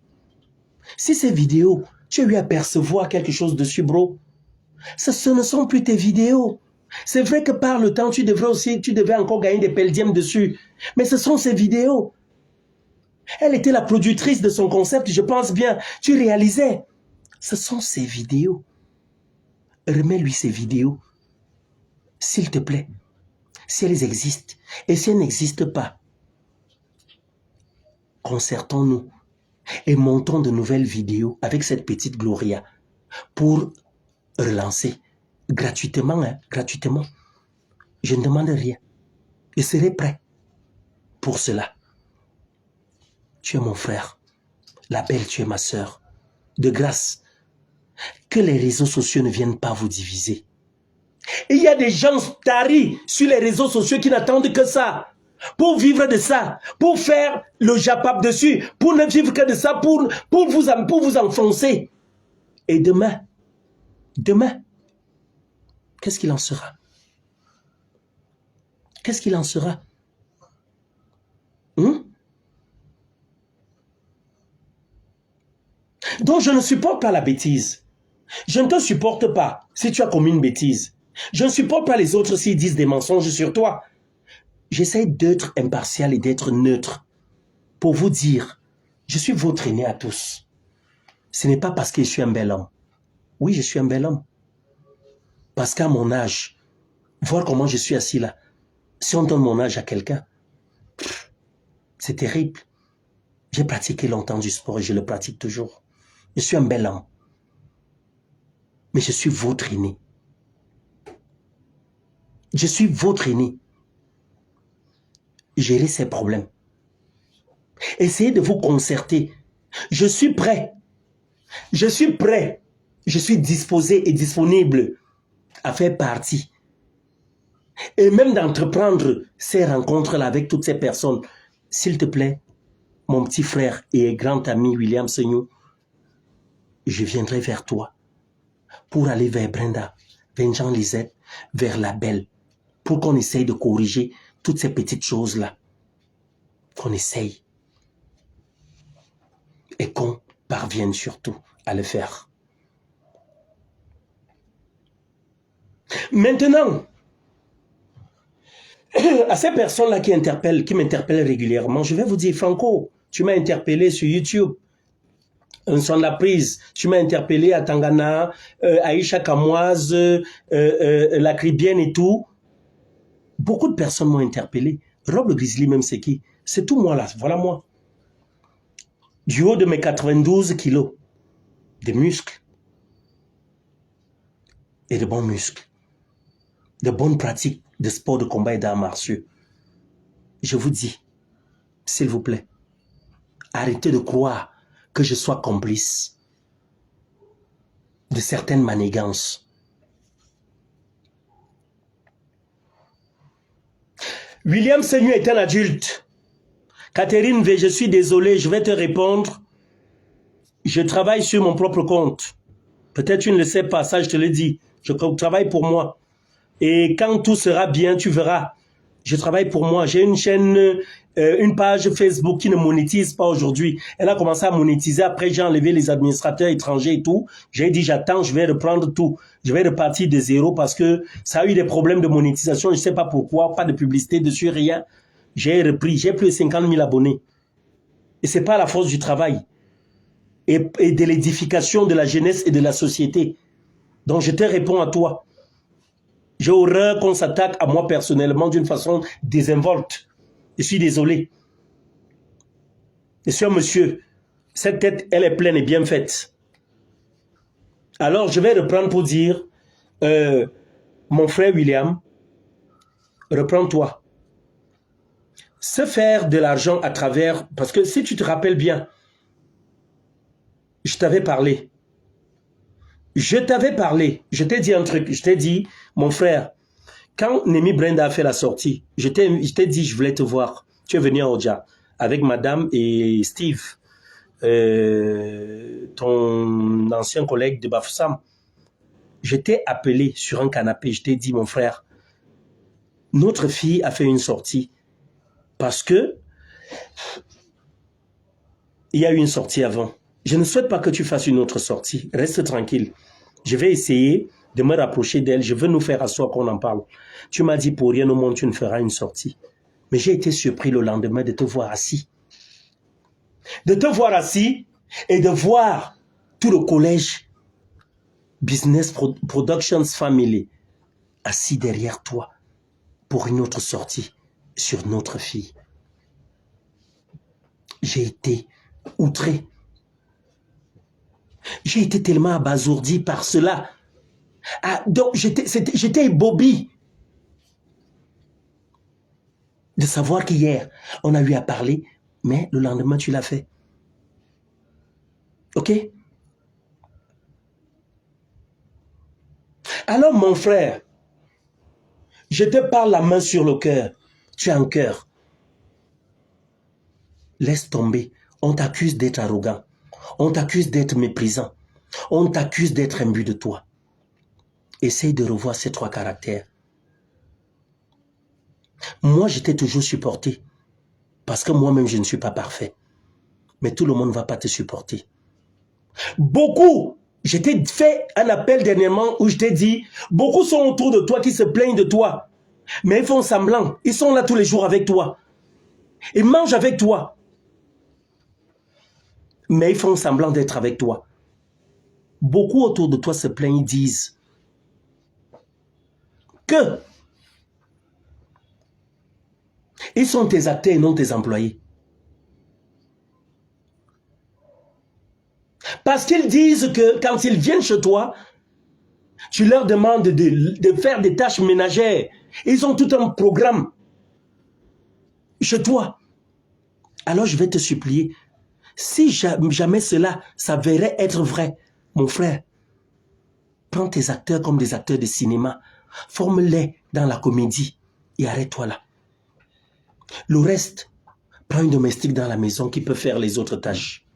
Si ces vidéos, tu as eu à percevoir quelque chose dessus, bro, ce ne sont plus tes vidéos. C'est vrai que par le temps, tu devais encore gagner des peldièmes dessus. Mais ce sont ces vidéos. Elle était la productrice de son concept, je pense bien. Tu réalisais. Ce sont ces vidéos. Remets-lui ces vidéos. S'il te plaît. Si elles existent. Et si elles n'existent pas, concertons-nous et montons de nouvelles vidéos avec cette petite Gloria pour relancer gratuitement, hein, gratuitement. Je ne demande rien. Je serai prêt pour cela. Tu es mon frère. La belle, tu es ma sœur. De grâce, que les réseaux sociaux ne viennent pas vous diviser. Et il y a des gens taris sur les réseaux sociaux qui n'attendent que ça. Pour vivre de ça, pour faire le japap dessus, pour ne vivre que de ça, pour vous enfoncer. Et demain, qu'est-ce qu'il en sera? Qu'est-ce qu'il en sera? Donc je ne supporte pas la bêtise. Je ne te supporte pas si tu as commis une bêtise. Je ne supporte pas les autres s'ils disent des mensonges sur toi. J'essaie d'être impartial et d'être neutre pour vous dire, Je suis votre aîné à tous. Ce n'est pas parce que je suis un bel homme. Oui, je suis un bel homme. Parce qu'à mon âge, voir comment je suis assis là, si on donne mon âge à quelqu'un, c'est terrible. J'ai pratiqué longtemps du sport et je le pratique toujours. Je suis un bel homme. Mais je suis votre aîné. Je suis votre aîné. Gérez ces problèmes. Essayez de vous concerter. Je suis prêt. Je suis prêt. Je suis disposé et disponible à faire partie. Et même d'entreprendre ces rencontres-là avec toutes ces personnes. S'il te plaît, mon petit frère et grand ami William Seignou, je viendrai vers toi pour aller vers Brenda, vers Jean Lisette, vers la Belle, pour qu'on essaye de corriger toutes ces petites choses-là. Qu'on essaye. Et qu'on parvienne surtout à le faire. Maintenant, à ces personnes-là qui m'interpellent régulièrement, je vais vous dire, Franco, tu m'as interpellé sur YouTube, un son de la prise, tu m'as interpellé à Tangana, Aïcha Kamoise, la Cribienne et tout. Beaucoup de personnes m'ont interpellé. Rob le Grizzly même c'est qui? C'est tout moi là, voilà moi. Du haut de mes 92 kilos, de muscles. Et de bons muscles. De bonnes pratiques de sport de combat et d'arts martiaux. Je vous dis, s'il vous plaît, arrêtez de croire que je sois complice de certaines manigances. William Seignou est un adulte. Catherine V, je suis désolé, je vais te répondre. Je travaille sur mon propre compte. Peut-être tu ne le sais pas, ça je te le dis. Je travaille pour moi. Et quand tout sera bien, tu verras. Je travaille pour moi. J'ai une chaîne, une page Facebook qui ne monétise pas aujourd'hui. Elle a commencé à monétiser. Après, j'ai enlevé les administrateurs étrangers et tout. J'ai dit, j'attends, je vais reprendre tout. Je vais repartir de zéro parce que ça a eu des problèmes de monétisation. Je ne sais pas pourquoi. Pas de publicité dessus, rien. J'ai repris. J'ai plus de 50 000 abonnés. Et c'est pas la force du travail. Et de l'édification de la jeunesse et de la société. Donc, je te réponds à toi. J'ai horreur qu'on s'attaque à moi personnellement d'une façon désinvolte. Je suis désolé. Je suis un monsieur. Cette tête, elle est pleine et bien faite. Alors, je vais reprendre pour dire, mon frère William, reprends-toi. Se faire de l'argent à travers... Parce que si tu te rappelles bien, je t'avais parlé. Je t'ai dit un truc, je t'ai dit, mon frère, quand Nemi Brenda a fait la sortie, je t'ai dit, je voulais te voir. Tu es venu à Oja avec madame et Steve, ton ancien collègue de Bafoussam. Je t'ai appelé sur un canapé, je t'ai dit, mon frère, notre fille a fait une sortie parce que il y a eu une sortie avant. Je ne souhaite pas que tu fasses une autre sortie. Reste tranquille. Je vais essayer de me rapprocher d'elle. Je veux nous faire asseoir qu'on en parle. Tu m'as dit pour rien au monde, tu ne feras une sortie. Mais j'ai été surpris le lendemain de te voir assis. De te voir assis et de voir tout le collège Business Productions Family assis derrière toi pour une autre sortie sur notre fille. J'ai été outré. J'ai été tellement abasourdi par cela. Ah, donc j'étais ébobie de savoir qu'hier, on a eu à parler, mais le lendemain, tu l'as fait. Ok? Alors, mon frère, je te parle la main sur le cœur. Tu as un cœur. Laisse tomber. On t'accuse d'être arrogant. On t'accuse d'être méprisant. On t'accuse d'être imbu de toi. Essaye de revoir ces trois caractères. Moi, je t'ai toujours supporté. Parce que moi-même, je ne suis pas parfait. Mais tout le monde ne va pas te supporter. Beaucoup, je t'ai fait un appel dernièrement où je t'ai dit, beaucoup sont autour de toi qui se plaignent de toi. Mais ils font semblant. Ils sont là tous les jours avec toi. Ils mangent avec toi. mais ils font semblant d'être avec toi. Beaucoup autour de toi se plaignent, ils disent que ils sont tes acteurs et non tes employés. Parce qu'ils disent que quand ils viennent chez toi, tu leur demandes de faire des tâches ménagères. Ils ont tout un programme chez toi. Alors je vais te supplier, si jamais cela s'avérait être vrai, mon frère, prends tes acteurs comme des acteurs de cinéma, forme-les dans la comédie et arrête-toi là. Le reste, prends une domestique dans la maison qui peut faire les autres tâches.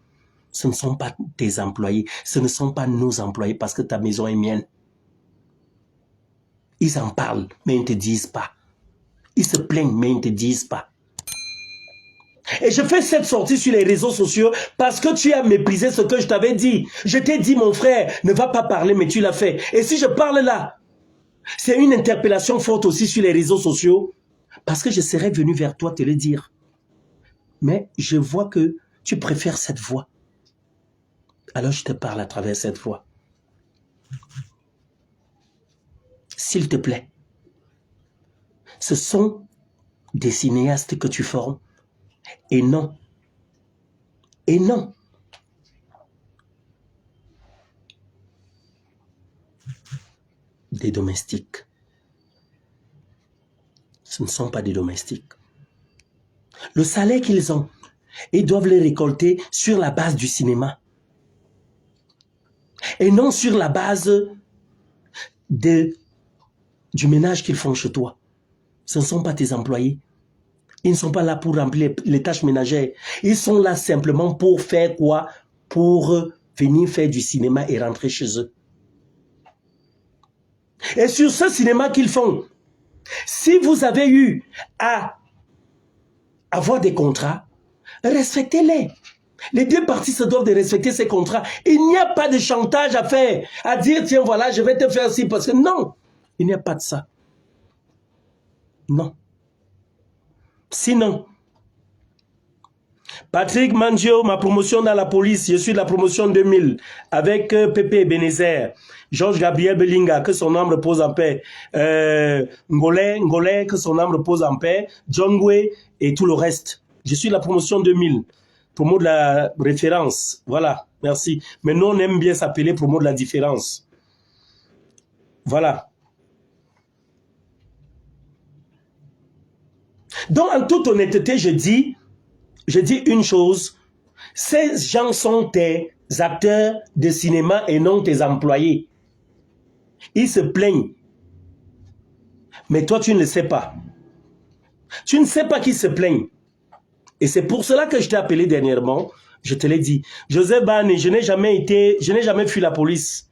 Ce ne sont pas tes employés, ce ne sont pas nos employés parce que ta maison est mienne. Ils en parlent, mais ils ne te disent pas. Ils se plaignent, mais ils ne te disent pas. Et je fais cette sortie sur les réseaux sociaux parce que tu as méprisé ce que je t'avais dit. Je t'ai dit, mon frère, ne va pas parler, mais tu l'as fait. Et si je parle là, c'est une interpellation forte aussi sur les réseaux sociaux parce que je serais venu vers toi te le dire. Mais je vois que tu préfères cette voix. Alors je te parle à travers cette voix. S'il te plaît, ce sont des cinéastes que tu formes et non, des domestiques. Ce ne sont pas des domestiques. Le salaire qu'ils ont, ils doivent le récolter sur la base du cinéma et non sur la base du ménage qu'ils font chez toi. Ce ne sont pas tes employés. Ils ne sont pas là pour remplir les tâches ménagères. Ils sont là simplement pour faire quoi? Pour venir faire du cinéma et rentrer chez eux. Et sur ce cinéma qu'ils font, si vous avez eu à avoir des contrats, respectez-les. Les deux parties se doivent de respecter ces contrats. Il n'y a pas de chantage à faire, à dire, tiens, voilà, je vais te faire ci, parce que non, il n'y a pas de ça. Non. Sinon, Patrick Mangio, ma promotion dans la police, je suis de la promotion 2000, avec Pépé Ebenezer, Georges Gabriel Belinga, que son âme repose en paix, Ngolais, que son âme repose en paix, Jongwe et tout le reste. Je suis de la promotion 2000, promo de la référence, voilà, merci. Mais nous, on aime bien s'appeler promo de la différence. Voilà. Donc, en toute honnêteté, je dis une chose, ces gens sont tes acteurs de cinéma et non tes employés. Ils se plaignent. Mais toi, tu ne le sais pas. Tu ne sais pas qu'ils se plaignent. Et c'est pour cela que je t'ai appelé dernièrement. Je te l'ai dit. Joseph Bane, je n'ai jamais fui la police.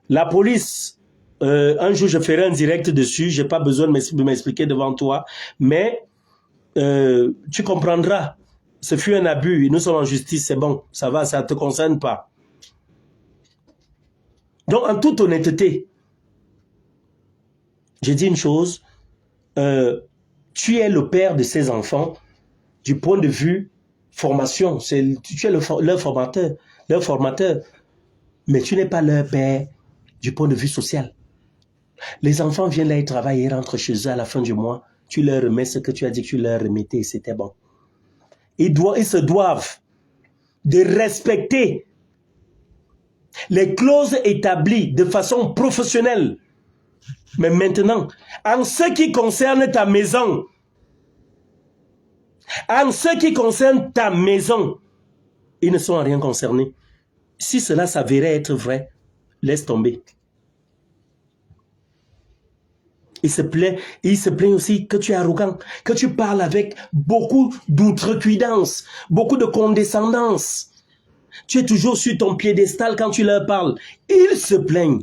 La police, un jour, je ferai un direct dessus. Je n'ai pas besoin de m'expliquer devant toi. Mais tu comprendras. Ce fut un abus. Nous sommes en justice, c'est bon. Ça va, ça ne te concerne pas. Donc, en toute honnêteté, j'ai dit une chose. Tu es le père de ces enfants du point de vue formation. Tu es leur formateur. Mais tu n'es pas leur père du point de vue social. Les enfants viennent là, ils travaillent, ils rentrent chez eux à la fin du mois. Tu leur remets ce que tu as dit que tu leur remettais et c'était bon. Ils se doivent de respecter les clauses établies de façon professionnelle. Mais maintenant, en ce qui concerne ta maison, ils ne sont en rien concernés. Si cela s'avérait être vrai, laisse tomber. Il se plaint aussi que tu es arrogant, que tu parles avec beaucoup d'outrecuidance, beaucoup de condescendance. Tu es toujours sur ton piédestal quand tu leur parles. Ils se plaignent.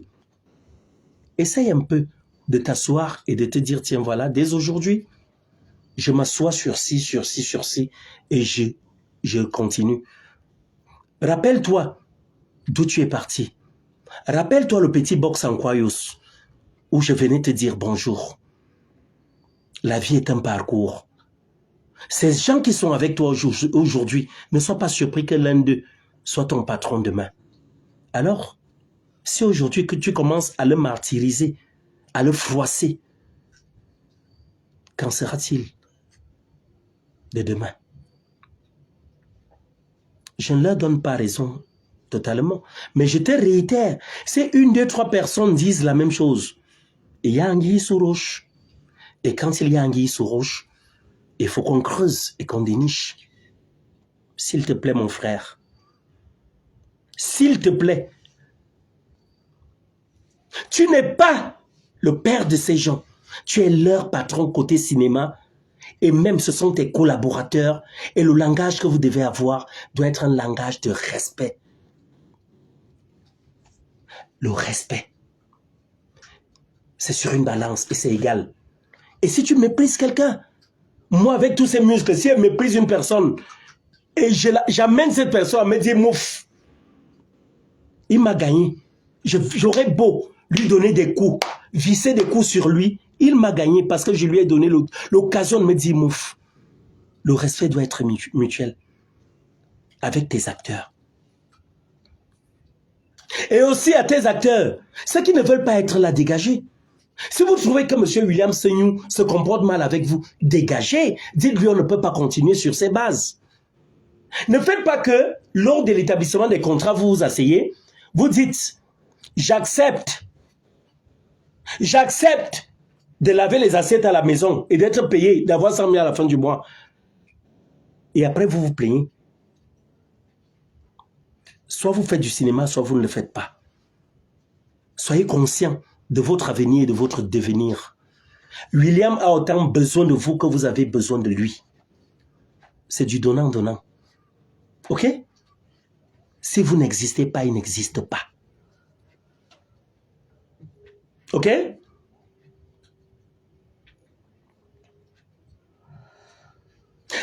Essaye un peu de t'asseoir et de te dire, tiens voilà, dès aujourd'hui, je m'assois sur ci, et je continue. Rappelle-toi d'où tu es parti. Rappelle-toi le petit box en Kwayos, où je venais te dire bonjour. La vie est un parcours. Ces gens qui sont avec toi aujourd'hui, ne sois pas surpris que l'un d'eux soit ton patron demain. Alors, si aujourd'hui que tu commences à le martyriser, à le froisser, qu'en sera-t-il de demain? Je ne leur donne pas raison totalement, mais je te réitère, c'est une, deux, trois personnes disent la même chose. Il y a anguille sous roche. Et quand il y a anguille sous roche, il faut qu'on creuse et qu'on déniche. S'il te plaît, mon frère. S'il te plaît. Tu n'es pas le père de ces gens. Tu es leur patron côté cinéma. Et même ce sont tes collaborateurs. Et le langage que vous devez avoir doit être un langage de respect. Le respect. C'est sur une balance et c'est égal. Et si tu méprises quelqu'un, moi avec tous ces muscles, si elle méprise une personne, et j'amène cette personne à me dire mouf, il m'a gagné. J'aurais beau lui donner des coups, visser des coups sur lui, il m'a gagné parce que je lui ai donné l'occasion de me dire mouf. Le respect doit être mutuel avec tes acteurs. Et aussi à tes acteurs, ceux qui ne veulent pas être là, dégagez. Si vous trouvez que M. William Seignou se comporte mal avec vous, dégagez. Dites-lui on ne peut pas continuer sur ces bases. Ne faites pas que, lors de l'établissement des contrats, vous vous asseyez, vous dites, j'accepte de laver les assiettes à la maison et d'être payé, d'avoir 100 000 à la fin du mois. Et après, vous vous plaignez. Soit vous faites du cinéma, soit vous ne le faites pas. Soyez conscient de votre avenir et de votre devenir. William a autant besoin de vous que vous avez besoin de lui. C'est du donnant-donnant. Ok? Si vous n'existez pas, il n'existe pas. Ok?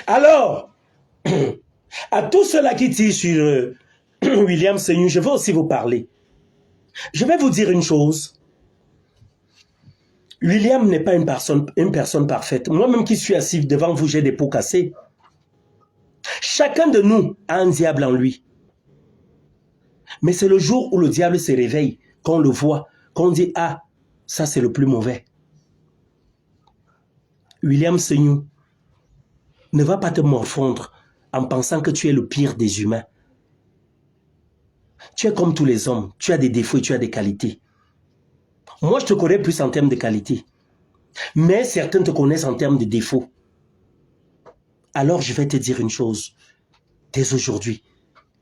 Alors, à tous ceux-là qui tirent sur William Seignou, je vais aussi vous parler. Je vais vous dire une chose. William n'est pas une personne parfaite. Moi-même qui suis assis devant vous, j'ai des pots cassés. Chacun de nous a un diable en lui. Mais c'est le jour où le diable se réveille, qu'on le voit, qu'on dit « Ah, ça c'est le plus mauvais ». William Seignou, ne va pas te morfondre en pensant que tu es le pire des humains. Tu es comme tous les hommes, tu as des défauts et tu as des qualités. Moi, je te connais plus en termes de qualité. Mais certains te connaissent en termes de défauts. Alors, je vais te dire une chose. Dès aujourd'hui,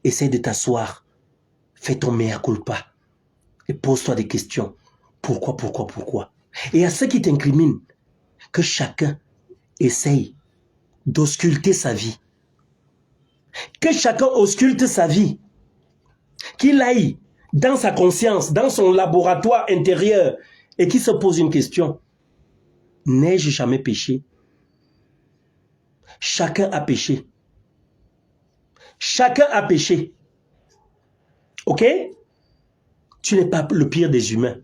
essaie de t'asseoir. Fais ton mea culpa. Et pose-toi des questions. Pourquoi? Et à ceux qui t'incriminent, que chacun essaye d'ausculter sa vie. Que chacun ausculte sa vie. Qu'il aille dans sa conscience, dans son laboratoire intérieur et qu'il se pose une question. N'ai-je jamais péché? Chacun a péché. Chacun a péché. Ok? Tu n'es pas le pire des humains.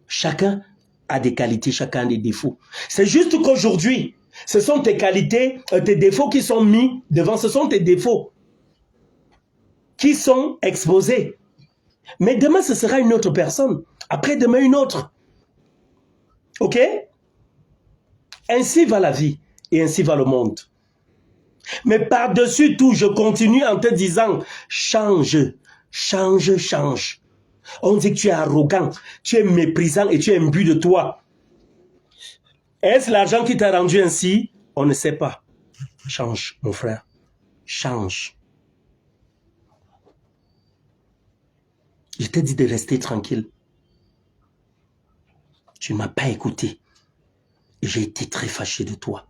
Chacun a des qualités, chacun a des défauts. C'est juste qu'aujourd'hui, ce sont tes qualités, tes défauts qui sont mis devant. Ce sont tes défauts qui sont exposés. Mais demain, ce sera une autre personne. Après-demain, une autre. Ok? Ainsi va la vie et ainsi va le monde. Mais par-dessus tout, je continue en te disant, change, change, change. On dit que tu es arrogant, tu es méprisant et tu es imbu de toi. Est-ce l'argent qui t'a rendu ainsi? On ne sait pas. Change, mon frère. Change. Je t'ai dit de rester tranquille. Tu ne m'as pas écouté. J'ai été très fâché de toi.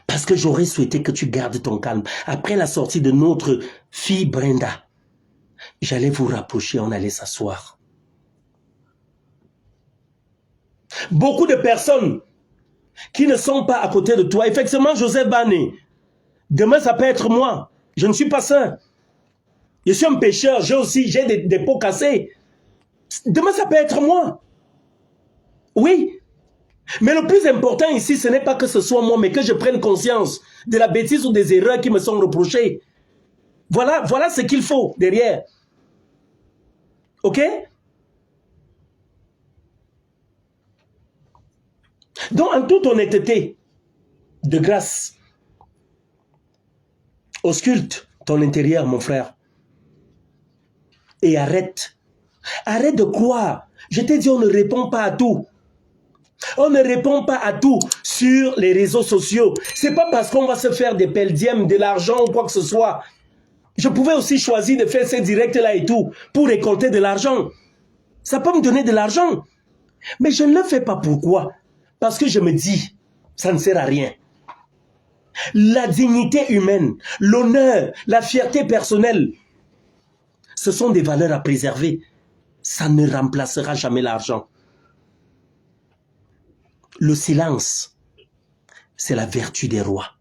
Parce que j'aurais souhaité que tu gardes ton calme. Après la sortie de notre fille Brenda, j'allais vous rapprocher, on allait s'asseoir. Beaucoup de personnes qui ne sont pas à côté de toi. Effectivement, Joseph Bané, demain ça peut être moi. Je ne suis pas saint. Je suis un pécheur, j'ai des pots cassés. Demain ça peut être moi. Oui. Mais le plus important ici, ce n'est pas que ce soit moi, mais que je prenne conscience de la bêtise ou des erreurs qui me sont reprochées. Voilà ce qu'il faut derrière. Ok? Donc, en toute honnêteté, de grâce, ausculte ton intérieur, mon frère. Et arrête. Arrête de croire. Je t'ai dit, on ne répond pas à tout. On ne répond pas à tout sur les réseaux sociaux. C'est pas parce qu'on va se faire des peldièmes, de l'argent ou quoi que ce soit. Je pouvais aussi choisir de faire ces directs-là et tout pour récolter de l'argent. Ça peut me donner de l'argent. Mais je ne le fais pas. Pourquoi? Parce que je me dis, ça ne sert à rien. La dignité humaine, l'honneur, la fierté personnelle, ce sont des valeurs à préserver. Ça ne remplacera jamais l'argent. Le silence, c'est la vertu des rois.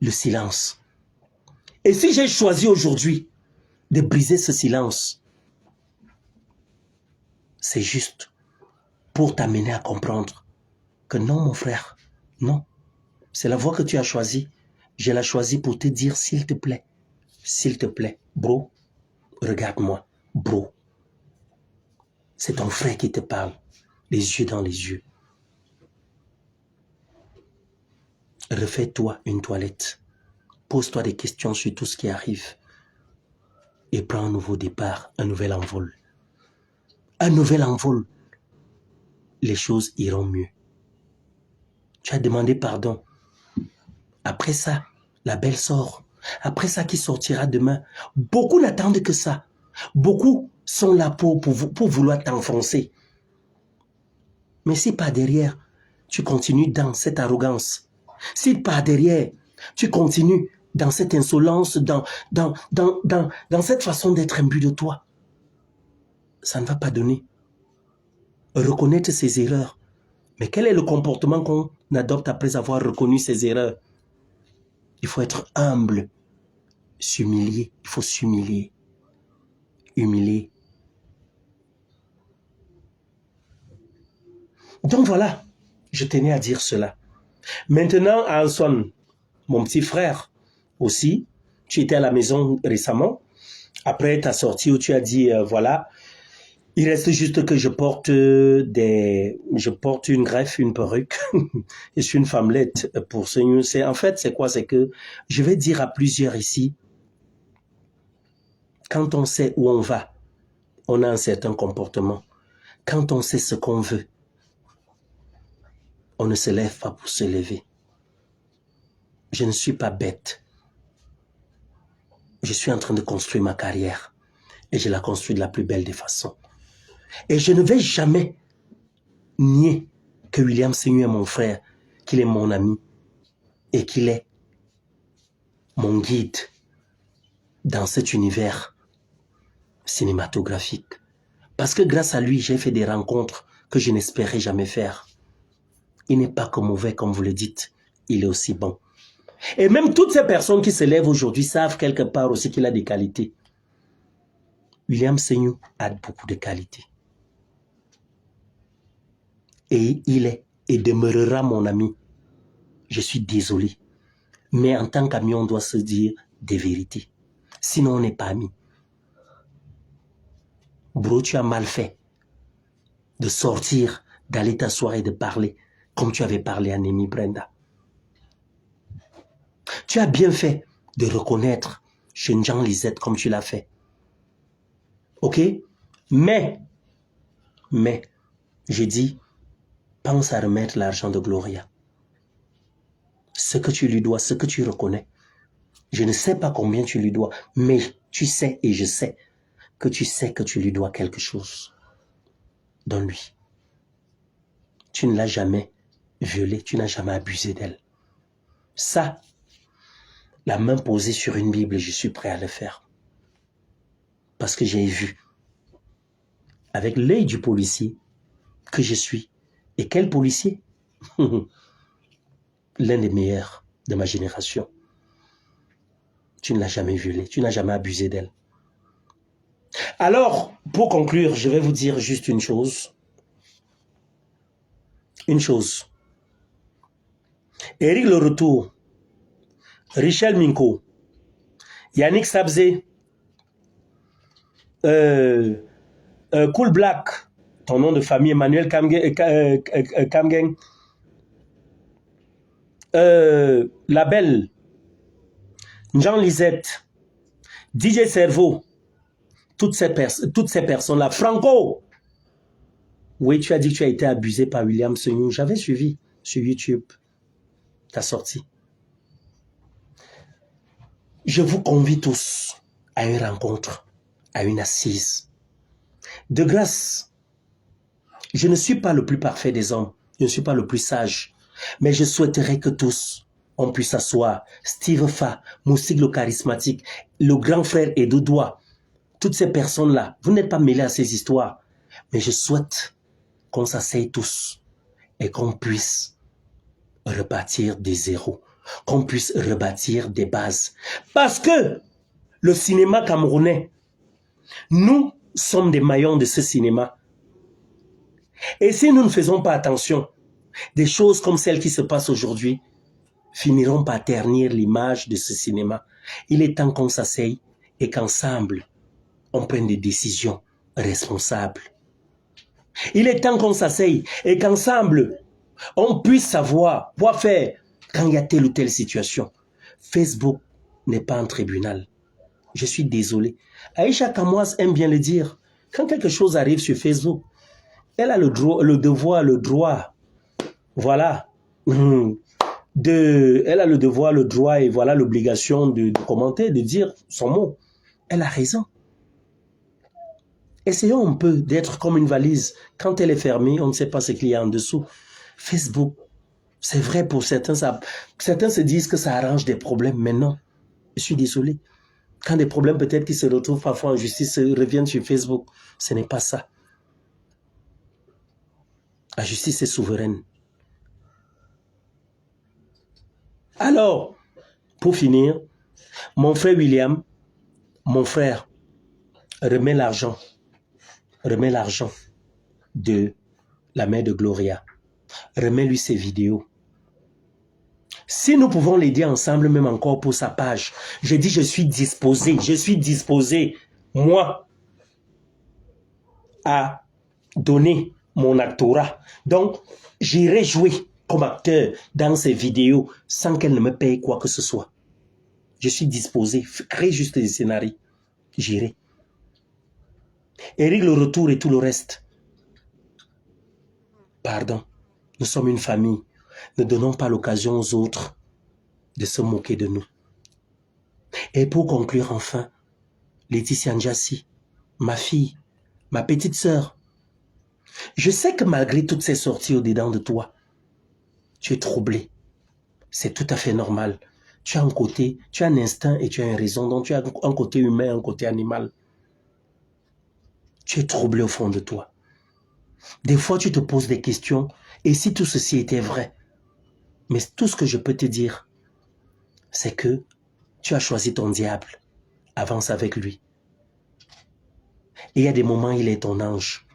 Le silence. Et si j'ai choisi aujourd'hui de briser ce silence, c'est juste pour t'amener à comprendre que non, mon frère, non. C'est la voie que tu as choisie. Je l'ai choisie pour te dire, s'il te plaît, bro, regarde-moi, bro. C'est ton frère qui te parle, les yeux dans les yeux. Refais-toi une toilette. Pose-toi des questions sur tout ce qui arrive. Et prends un nouveau départ, un nouvel envol. Un nouvel envol. Les choses iront mieux. Tu as demandé pardon. Après ça, la belle sort. Après ça qui sortira demain. Beaucoup n'attendent que ça. Beaucoup sont là pour vouloir t'enfoncer. Mais si par derrière, tu continues dans cette arrogance, si par derrière, tu continues dans cette insolence, dans cette façon d'être imbu de toi, ça ne va pas donner. Reconnaître ses erreurs. Mais quel est le comportement qu'on adopte après avoir reconnu ses erreurs? Il faut être humble, s'humilier. Il faut s'humilier. Humilier. Donc voilà, je tenais à dire cela. Maintenant, Anson, mon petit frère aussi, tu étais à la maison récemment, après ta sortie où tu as dit, voilà, il reste juste que je porte une greffe, une perruque, et je suis une femmelette pour ce. En fait, c'est quoi? C'est que je vais dire à plusieurs ici, quand on sait où on va, on a un certain comportement. Quand on sait ce qu'on veut, on ne se lève pas pour se lever. Je ne suis pas bête. Je suis en train de construire ma carrière. Et je la construis de la plus belle des façons. Et je ne vais jamais nier que William Seigneur est mon frère, qu'il est mon ami et qu'il est mon guide dans cet univers cinématographique. Parce que grâce à lui, j'ai fait des rencontres que je n'espérais jamais faire. Il n'est pas que mauvais comme vous le dites, il est aussi bon. Et même toutes ces personnes qui se lèvent aujourd'hui savent quelque part aussi qu'il a des qualités. William Seigneur a beaucoup de qualités. Et il est et demeurera mon ami. Je suis désolé. Mais en tant qu'ami, on doit se dire des vérités. Sinon, on n'est pas amis. Bro, tu as mal fait de sortir, d'aller t'asseoir et de parler comme tu avais parlé à Némi Brenda. Tu as bien fait de reconnaître chez Jean Lisette comme tu l'as fait. Ok? Mais, j'ai dit, pense à remettre l'argent de Gloria. Ce que tu lui dois, ce que tu reconnais. Je ne sais pas combien tu lui dois, mais tu sais et je sais que tu lui dois quelque chose. Donne-lui. Tu ne l'as jamais violée, tu n'as jamais abusé d'elle. Ça, la main posée sur une Bible, je suis prêt à le faire. Parce que j'ai vu, avec l'œil du policier que je suis, et quel policier? L'un des meilleurs de ma génération. Tu ne l'as jamais violée, tu n'as jamais abusé d'elle. Alors, pour conclure, je vais vous dire juste une chose. Une chose. Éric Le Retour, Richel Minko, Yannick Sabzé, Cool Black, ton nom de famille, Emmanuel Kamgen, La Belle, Jean Lisette, DJ Cerveau, toutes ces personnes-là. Franco, oui, tu as dit que tu as été abusé par William Seignou. J'avais suivi sur YouTube ta sortie. Je vous convie tous à une rencontre, à une assise. De grâce, je ne suis pas le plus parfait des hommes, je ne suis pas le plus sage, mais je souhaiterais que tous, on puisse s'asseoir. Steve Fa, Moussig le charismatique, le grand frère Edo Doua, toutes ces personnes-là, vous n'êtes pas mêlés à ces histoires, mais je souhaite qu'on s'asseye tous et qu'on puisse rebâtir des zéros, qu'on puisse rebâtir des bases. Parce que le cinéma camerounais, nous sommes des maillons de ce cinéma. Et si nous ne faisons pas attention, des choses comme celles qui se passent aujourd'hui finiront par ternir l'image de ce cinéma. Il est temps qu'on s'asseye et qu'ensemble, on prenne des décisions responsables. Il est temps qu'on s'asseye et qu'ensemble, on puisse savoir quoi faire quand il y a telle ou telle situation. Facebook n'est pas un tribunal. Je suis désolé. Aïcha Kamoise aime bien le dire. Quand quelque chose arrive sur Facebook, elle a le droit, voilà, elle a le devoir, le droit et voilà l'obligation de commenter, de dire son mot. Elle a raison. Essayons un peu d'être comme une valise. Quand elle est fermée, on ne sait pas ce qu'il y a en dessous. Facebook, c'est vrai pour certains, certains se disent que ça arrange des problèmes, mais non. Je suis désolé. Quand des problèmes peut-être qui se retrouvent parfois en justice reviennent sur Facebook, ce n'est pas ça. La justice est souveraine. Alors, pour finir, mon frère William, mon frère, remets l'argent de la mère de Gloria. Remets-lui ses vidéos. Si nous pouvons l'aider ensemble, même encore pour sa page, je dis je suis disposé, moi, à donner mon actorat. Donc, j'irai jouer comme acteur dans ces vidéos sans qu'elle ne me paye quoi que ce soit. Je suis disposé, créer juste des scénarios. J'irai. Éric le retour et tout le reste. Pardon, nous sommes une famille. Ne donnons pas l'occasion aux autres de se moquer de nous. Et pour conclure enfin, Laetitia Njassi, ma fille, ma petite sœur, je sais que malgré toutes ces sorties au-dedans de toi, tu es troublé. C'est tout à fait normal. Tu as un côté, tu as un instinct et tu as une raison. Donc tu as un côté humain, un côté animal. Tu es troublé au fond de toi. Des fois, tu te poses des questions. Et si tout ceci était vrai? Mais tout ce que je peux te dire, c'est que tu as choisi ton diable. Avance avec lui. Et il y a des moments, il est ton ange.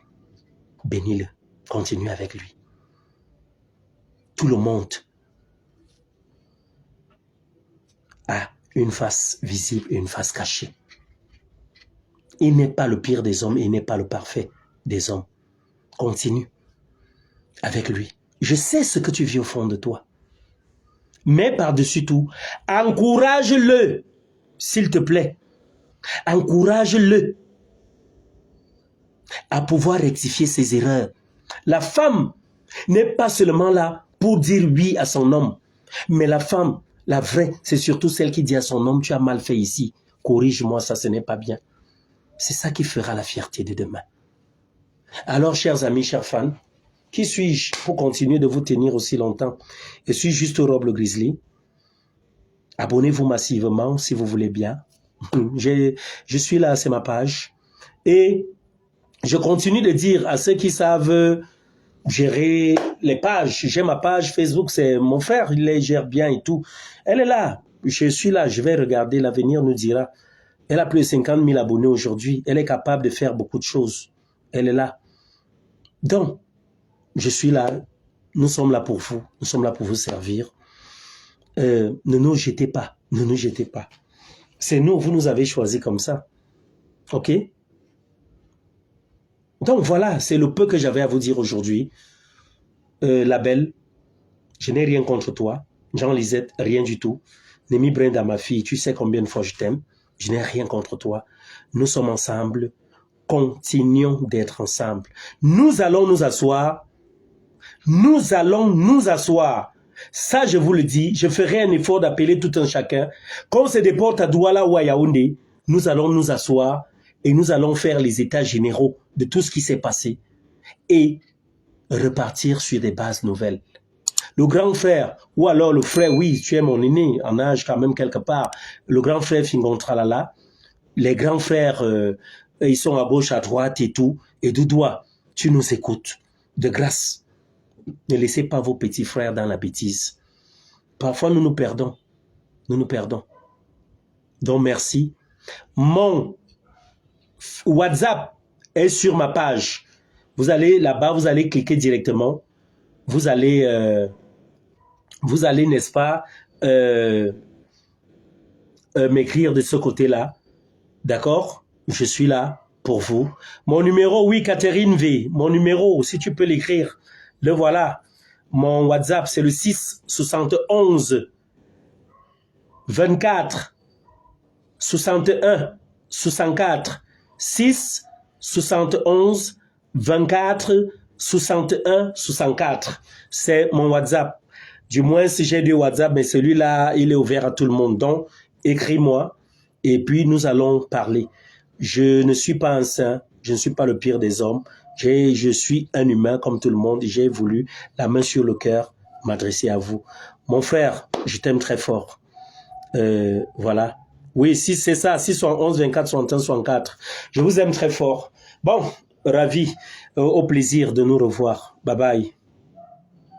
Bénis-le. Continue avec lui. Tout le monde a une face visible et une face cachée. Il n'est pas le pire des hommes, il n'est pas le parfait des hommes. Continue avec lui. Je sais ce que tu vis au fond de toi. Mais par-dessus tout, encourage-le, s'il te plaît. Encourage-le à pouvoir rectifier ses erreurs. La femme n'est pas seulement là pour dire oui à son homme, mais la femme, la vraie, c'est surtout celle qui dit à son homme, tu as mal fait ici, corrige-moi, ça ce n'est pas bien. C'est ça qui fera la fierté de demain. Alors, chers amis, chers fans, qui suis-je pour continuer de vous tenir aussi longtemps? Je suis juste Rob le Grizzly. Abonnez-vous massivement si vous voulez bien. Je suis là, c'est ma page. Et je continue de dire à ceux qui savent gérer les pages. J'ai ma page Facebook, c'est mon frère, il les gère bien et tout. Elle est là. Je suis là, je vais regarder, l'avenir nous dira. Elle a plus de 50 000 abonnés aujourd'hui. Elle est capable de faire beaucoup de choses. Elle est là. Donc, je suis là. Nous sommes là pour vous. Nous sommes là pour vous servir. Ne nous jetez pas. Ne nous jetez pas. C'est nous, vous nous avez choisi comme ça. OK? Donc voilà, c'est le peu que j'avais à vous dire aujourd'hui. La belle, je n'ai rien contre toi. Jean-Lisette, rien du tout. Némi Brenda, ma fille, tu sais combien de fois je t'aime. Je n'ai rien contre toi. Nous sommes ensemble. Continuons d'être ensemble. Nous allons nous asseoir. Nous allons nous asseoir. Ça, je vous le dis, je ferai un effort d'appeler tout un chacun. Quand on se déporte à Douala ou à Yaoundé, nous allons nous asseoir et nous allons faire les états généraux de tout ce qui s'est passé et repartir sur des bases nouvelles. Le grand frère, ou alors le frère, oui, tu es mon aîné, en âge quand même quelque part, le grand frère Fingon Tralala, les grands frères, ils sont à gauche, à droite et tout, et Doudoua, tu nous écoutes, de grâce. Ne laissez pas vos petits frères dans la bêtise. Parfois, nous nous perdons. Nous nous perdons. Donc, merci. Mon WhatsApp est sur ma page. Vous allez là-bas, vous allez cliquer directement. Vous allez, n'est-ce pas, m'écrire de ce côté-là. D'accord? Je suis là pour vous. Mon numéro, oui, Catherine V. Mon numéro, si tu peux l'écrire, le voilà. Mon WhatsApp, c'est le 6 71 24 61 64 6 71 24 61 64. C'est mon WhatsApp. Du moins, si j'ai du WhatsApp, mais celui-là, il est ouvert à tout le monde. Donc, écris-moi et puis nous allons parler. Je ne suis pas un saint, je ne suis pas le pire des hommes. Je suis un humain comme tout le monde. J'ai voulu, la main sur le cœur, m'adresser à vous. Mon frère, je t'aime très fort. Voilà. Oui, si c'est ça, 611 24 61 64. Je vous aime très fort. Bon, ravi. Au plaisir de nous revoir. Bye bye.